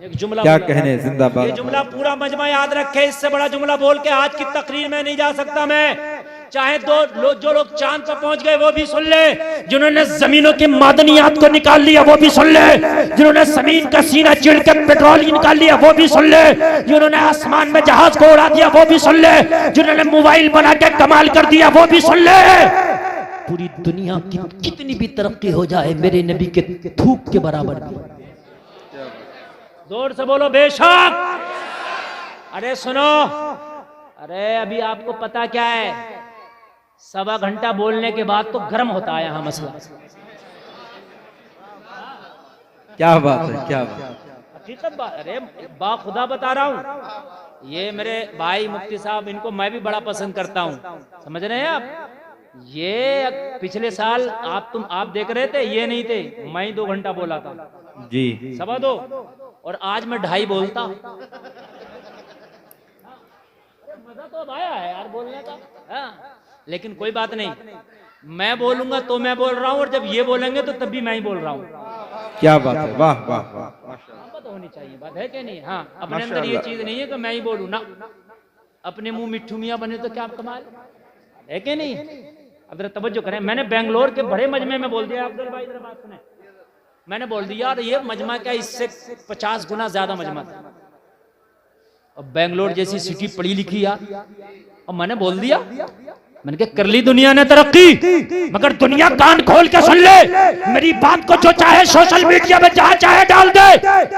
एक जुमला क्या कहने, जिंदाबाद। ये जुमला पूरा मजमा याद रखे, इससे बड़ा जुमला बोल के आज की तकरीर में नहीं जा सकता मैं। चाहे जो लोग चांद पर पहुंच गए वो भी सुन ले, जिन्होंने जमीनों की मादनियात को निकाल लिया वो भी सुन ले, जिन्होंने जमीन का सीना चिड़ के पेट्रोल निकाल लिया वो भी सुन ले, जिन्होंने आसमान में जहाज को उड़ा दिया वो भी सुन ले, जिन्होंने मोबाइल बना के कमाल कर दिया वो भी सुन ले। पूरी दुनिया की कितनी भी तरक्की हो जाए मेरे नबी के थूक के बराबर भी। जोर से बोलो बेशक। अरे सुनो, अरे अभी आपको पता क्या है, 1.25 घंटा बोलने के बाद तो गर्म होता है यहाँ मसला। क्या बात है, क्या बात, हकीकत बात। अरे बाखुदा बता रहा हूँ, ये मेरे भाई मुफ्ती साहब, इनको मैं भी बड़ा पसंद करता हूँ, समझ रहे हैं आप। ये पिछले साल आप देख रहे थे, ये नहीं थे, मैं ही 2 घंटा बोला था जी, 2.25, और आज मैं 2.5 बोलता। मजा तो आया है यार बोलने का, हाँ। लेकिन कोई बात नहीं, मैं बोलूंगा तो मैं बोल रहा हूँ, और जब ये बोलेंगे तो तब भी मैं ही बोल रहा हूँ। क्या बात है, वाह वाह वाह, तो होनी चाहिए, बात है कि नहीं? हाँ, अपने अंदर ये चीज नहीं है कि मैं ही बोलूँ ना, अपने मुंह मिट्ठू मियाँ बने तो क्या कमाल है कि नहीं? अब जरा तवज्जो करें, मैंने बेंगलोर के बड़े मजमे में बोल दिया, अब्दुल भाई जरा बात सुने, मैंने बोल दिया यार ये मजमा क्या, इससे 50 गुना ज्यादा मजमा था। और बेंगलोर जैसी सिटी पढ़ी लिखी यार, और मैंने बोल दिया, मैंने कहा कर ली दुनिया ने तरक्की, मगर दुनिया कान खोल के सुन ले, मेरी बात को जो चाहे सोशल मीडिया में जहां चाहे डाल दे,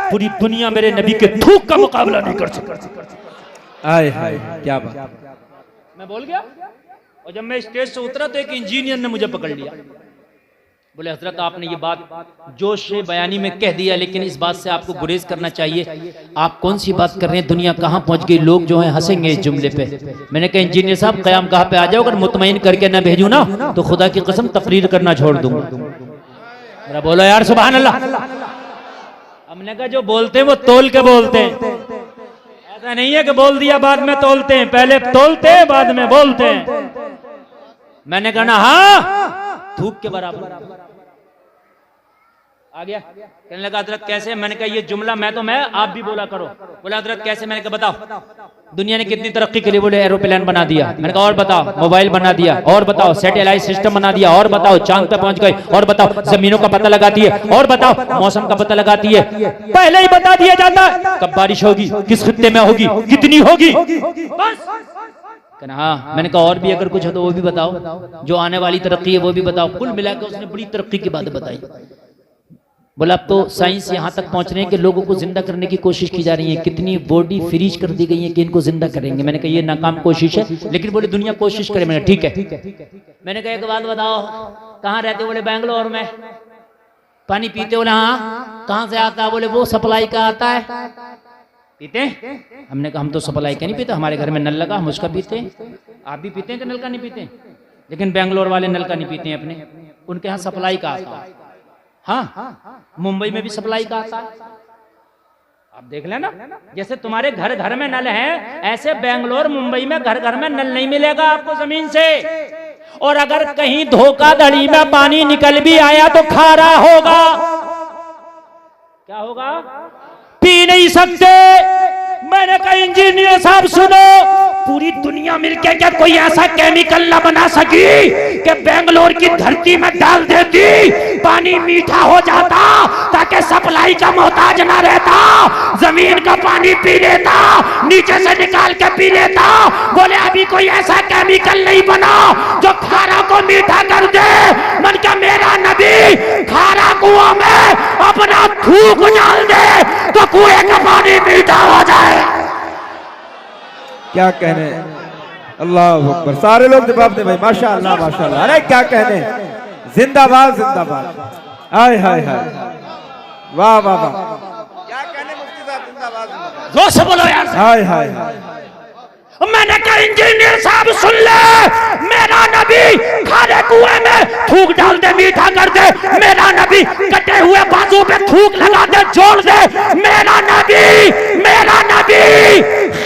पूरी दुनिया मेरे नबी के थूक का मुकाबला नहीं कर सकती। आए हाय, क्या बात, मैं बोल गया। और जब मैं स्टेज से उतरा तो एक इंजीनियर ने मुझे पकड़ लिया, बोले हजरत आपने ये बात जोश से बयानी में कह दिया, लेकिन इस बात से आपको गुरेज करना चाहिए, आप कौन सी बात कर रहे हैं, दुनिया कहाँ पहुंच गई, लोग जो हैं हंसेंगे इस जुमले पे। मैंने कहा इंजीनियर साहब क़याम कहाँ पे आ जाओ, अगर मुतमईन करके ना भेजू ना तो खुदा की कसम तकरीर करना छोड़ दूंगा। मेरा बोलो यार सुभान अल्लाह। हमने कहा जो बोलते हैं वो तोल के बोलते हैं, ऐसा नहीं है कि बोल दिया बाद में तोलते हैं, पहले तोलते हैं बाद में बोलते हैं। मैंने कहा ना हाँ थूक के बराबर आ गया। कहने लगा हजरत कैसे, मैंने कहा ये जुमला मैं आप भी बोला करो। बोला हजरत कैसे, मैंने कहा बताओ दुनिया ने कितनी तरक्की के लिए, बोले एरोप्लेन बना दिया। मैंने कहा और बताओ, मोबाइल बना दिया, और बताओ सैटेलाइट सिस्टम बना दिया, और बताओ चांद पे पहुंच गए, और बताओ जमीनों का पता लगाती है, और बताओ मौसम का पता लगाती है। पहले ही बता दिया जाता है कब बारिश होगी, किस खित्ते में होगी, कितनी होगी, बस। कहना हाँ। मैंने कहा और भी अगर कुछ हो तो वो भी बताओ, जो आने वाली तरक्की है वो भी बताओ। कुल मिलाकर उसने बड़ी तरक्की की बातें बताई। बोला अब तो साइंस यहाँ तक पहुंच रहे हैं कि लोगों को जिंदा करने की कोशिश की जा रही है, कितनी बॉडी फ्रीज कर दी गई है कि इनको जिंदा करेंगे। मैंने कहा ये नाकाम कोशिश है, लेकिन बोले दुनिया कोशिश करे। मैंने ठीक है। मैंने कहा एक बात बताओ कहाँ रहते, बोले बेंगलोर में। पानी पीते, बोले हाँ। कहाँ से आता है, बोले वो सप्लाई का आता है। पीते हैं? हमने कहा हम तो सप्लाई का नहीं पीते, हमारे घर में नल लगा हम उसका पीते हैं। आप भी पीते हैं कि नल का नहीं पीते? लेकिन बेंगलोर वाले नल का नहीं पीते हैं अपने, उनके यहाँ सप्लाई का आता है। हाँ, मुंबई में भी सप्लाई का आता है। आप देख लेना, जैसे तुम्हारे घर घर में नल है, ऐसे बेंगलोर मुंबई में घर घर में नल नहीं मिलेगा आपको जमीन से। और अगर कहीं धोखाधड़ी में पानी निकल भी आया तो खारा होगा। क्या होगा? पी नहीं सकते। मैंने कहा इंजीनियर साहब सुनो, पूरी दुनिया मिलके क्या कोई ऐसा केमिकल ना बना सकी कि बेंगलोर की धरती में डाल देती, पानी मीठा हो जाता ताकि सप्लाई का मोहताज ना रहता, जमीन का पानी पी लेता, नीचे से निकाल के पी लेता। बोले अभी कोई ऐसा केमिकल नहीं बना जो खारा को मीठा कर दे। मन का मेरा नबी खारा कुआं में अपना थूक डाल दे तो कुएं का पानी मीठा हो जाए। क्या कहने, अल्लाह अकबर। सारे लोग जवाब दे भाई, माशाअल्लाह माशाअल्लाह। अरे क्या कहने, जिंदाबाद जिंदाबाद। हाय हाय हाय, वाह वाह वाह, क्या कहने मुफ्ती साहब, जिंदाबाद जिंदाबाद। जोर से बोलो यार। हाय हाय हाय। मैंने कहा इंजीनियर साहब सुन ले, मेरा नबी खारे कुएं में थूक डाल दे, मीठा कर दे। मेरा नबी कटे हुए बाजू पे थूक लगा दे, जोड़ दे। मेरा नबी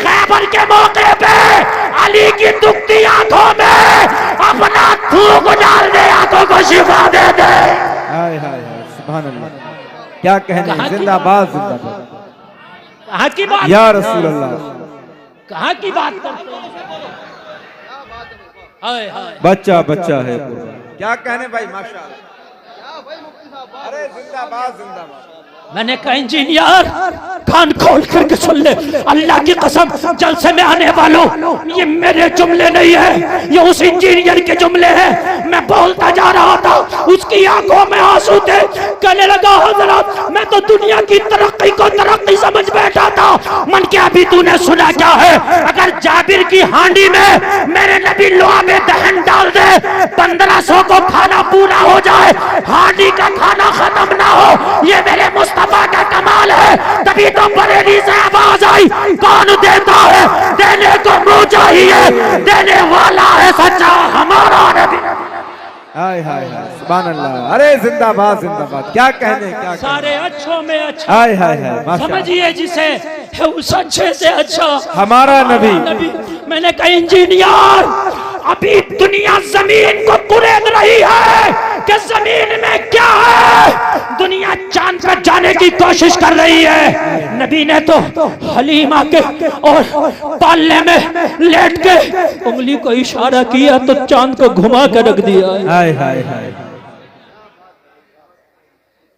खैबर के मौके पे अली की दुखती आंखों में अपना थूक डाल दे, आंखों को शिफा दे दे। हाय हाय हाय, सुभान अल्लाह। क्या कहने, जिंदाबाद जिंदाबाद। कहाँ की बात, या रसूल अल्लाह, कहाँ की बात करते हैं? हाय हाय, बच्चा बच्चा है। क्या कहने भाई, माशाअल्लाह। अरे जिंदाबाद जिंदाबाद। मैंने कहा इंजीनियर कान खोल करके सुन ले, अल्लाह की कसम जलसे में आने वालों, ये मेरे जुमले नहीं है, ये उस इंजीनियर के जुमले हैं। मैं बोलता जा रहा था, उसकी आंखों में आंसू थे। कहने लगा हजरत मैं तो दुनिया की तरक्की को तरक्की समझ बैठा था। मन क्या अभी तूने सुना क्या है, अगर जाबिर की हांडी में मेरे नबी लोहा में दहन डाल दे, 1500 को खाना पूरा हो जाए, हांडी का खाना खत्म ना हो, ये मेरे मुस्तफा का कमाल है। तभी तो बरेली से आवाज आई, कौन देता है, देने को मुंह चाहिए, देने वाला है सच्चा हमारा नबी। हाय हाय हाय, सुभान अल्लाह। अरे जिंदाबाद जिंदाबाद। क्या कहने, क्या कहने। सारे अच्छों में अच्छा, हाय हाय हाय, माशाअल्लाह। समझिए जिसे है उस अच्छे से अच्छा हमारा नबी। मैंने कहा इंजीनियर अभी दुनिया जमीन को कुरेद रही है कि जमीन में क्या है, दुनिया चांद पर जाने की कोशिश कर रही है। नबी ने तो हलीमा के और पालने में लेट के उंगली को इशारा किया तो चांद को घुमा कर रख दिया। हाय हाय हाय।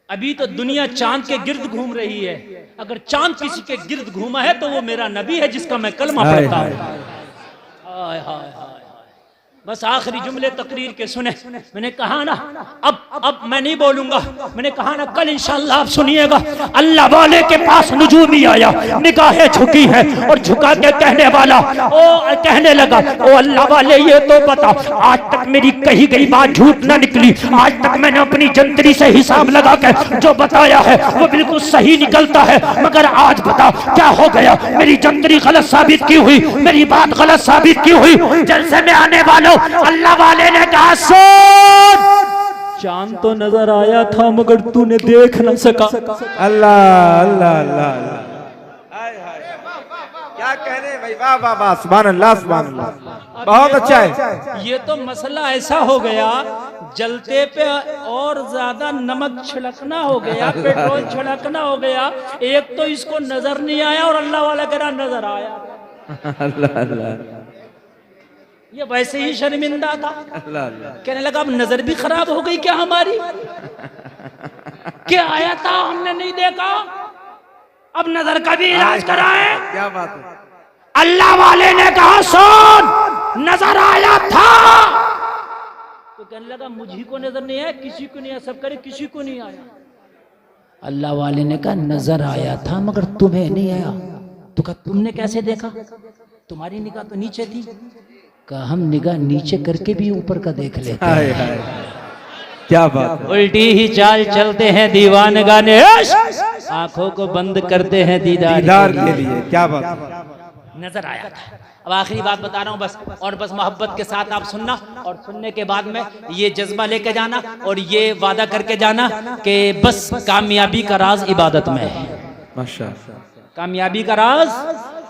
अभी तो दुनिया चांद के गिर्द घूम रही है, अगर चांद किसी के गिर्द घूमा है तो वो मेरा नबी है जिसका मैं कलमा पढ़ता हूं। हाय हाय हाय, बस आखिरी जुमले तकरीर के सुने। मैंने कहा ना अब मैं नहीं बोलूंगा, मैंने कहा ना कल इंशाअल्लाह आप सुनिएगा। अल्लाह वाले के पास नुजूमी आया, निगाहें झुकी है और झुका के कहने वाला कहने लगा, ओ अल्लाह वाले ये तो बता, आज तक मेरी कही गई बात झूठ ना निकली, आज तक मैंने अपनी जंतरी से हिसाब लगा के जो बताया है वो बिल्कुल सही निकलता है, मगर आज बता क्या हो गया, मेरी जंतरी गलत साबित की हुई, मेरी बात गलत साबित की हुई। जलसे में आने वालों, अल्लाह वाले ने कहा सुन, चांद तो नजर आया था मगर तूने देख न सका। अल्लाह अल्लाह अल्लाह। क्या कहने भाई, वाह वाह वाह, सुभान अल्लाह सुभान अल्लाह। बहुत अच्छा है। ये तो मसला ऐसा हो गया, जलते पे और ज्यादा नमक छिड़कना हो गया, पेट्रोल छिड़कना हो गया। एक तो इसको नजर नहीं आया और अल्लाह वाला कह रहा नजर आया। अल्लाह अल्लाह। ये वैसे ही शर्मिंदा था, अल्लाह अल्लाह। कहने लगा अब नजर भी खराब हो गई क्या हमारी, क्या आया था हमने नहीं देखा, अब नजर का भी इलाज कराएं। क्या बात है। अल्लाह वाले ने कहा सुन, नजर आया था, तो कहने लगा मुझी को नजर नहीं आया, किसी को नहीं आया, सब करे किसी को नहीं आया। अल्लाह वाले ने कहा नजर आया था मगर तुम्हें नहीं आया। तो कहा तुमने कैसे देखा, तुम्हारी निगाह तो नीचे थी। कहा हम निगाह नीचे करके भी ऊपर का देख लेते हैं। हाय हाय, क्या बात है। उल्टी ही चाल चलते हैं दीवान गाने, आंखों को बंद करते हैं दीदार के लिए। क्या बात है। नजर आया था। अब आखिरी बात बता रहा हूँ बस, और बस मोहब्बत के साथ आप सुनना, और सुनने के बाद में ये जज्बा लेके जाना और ये वादा करके जाना कि बस कामयाबी का राज इबादत में है। माशाअल्लाह, कामयाबी का राज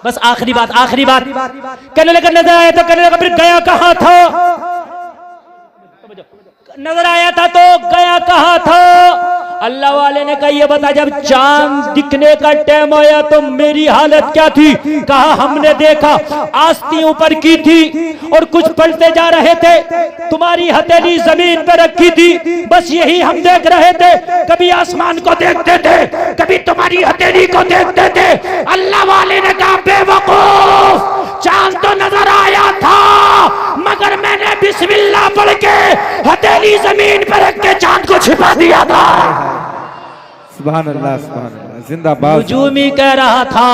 बस आखिरी बात कहने लगा नजर आया था, कहने लगा फिर गया कहाँ था, नजर आया था तो गया कहाँ था। अल्लाह वाले ने कहा ये बता जब चांद दिखने का टाइम आया तो मेरी हालत क्या थी। कहा हमने देखा आस्ती ऊपर की थी और कुछ पलटे जा रहे थे, तुम्हारी हथेली जमीन पर रखी थी, बस यही हम देख रहे थे। कभी आसमान को देखते थे, कभी तुम्हारी हथेली को देखते थे। अल्लाह वाले ने कहा बेवकूफ, चांद तो नजर आया था मगर मैंने बिस्मिल्लाह पढ़ के हथेली जमीन पर रख के चांद को छिपा दिया था। सुभान अल्लाह, सुभान अल्लाह, जिंदाबाद। नजूमी कह रहा था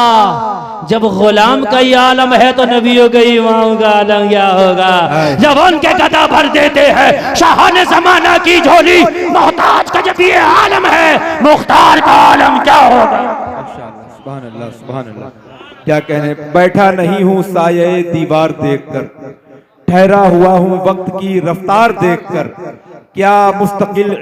जब गुलाम का ये आलम है तो नबियों के इमाम का आलम क्या होगा। जब उनके गदा भर देते हैं शाहान जमाना की झोली, मोहताज का जब ये आलम है मुख्तार का आलम क्या होगा। माशाअल्लाह, सुभान अल्लाह, सुभान अल्लाह। क्या कहने, बैठा नहीं हूँ साये दीवार देखकर, ठहरा हुआ हूँ वक्त की रफ्तार देखकर, क्या मुस्तकिल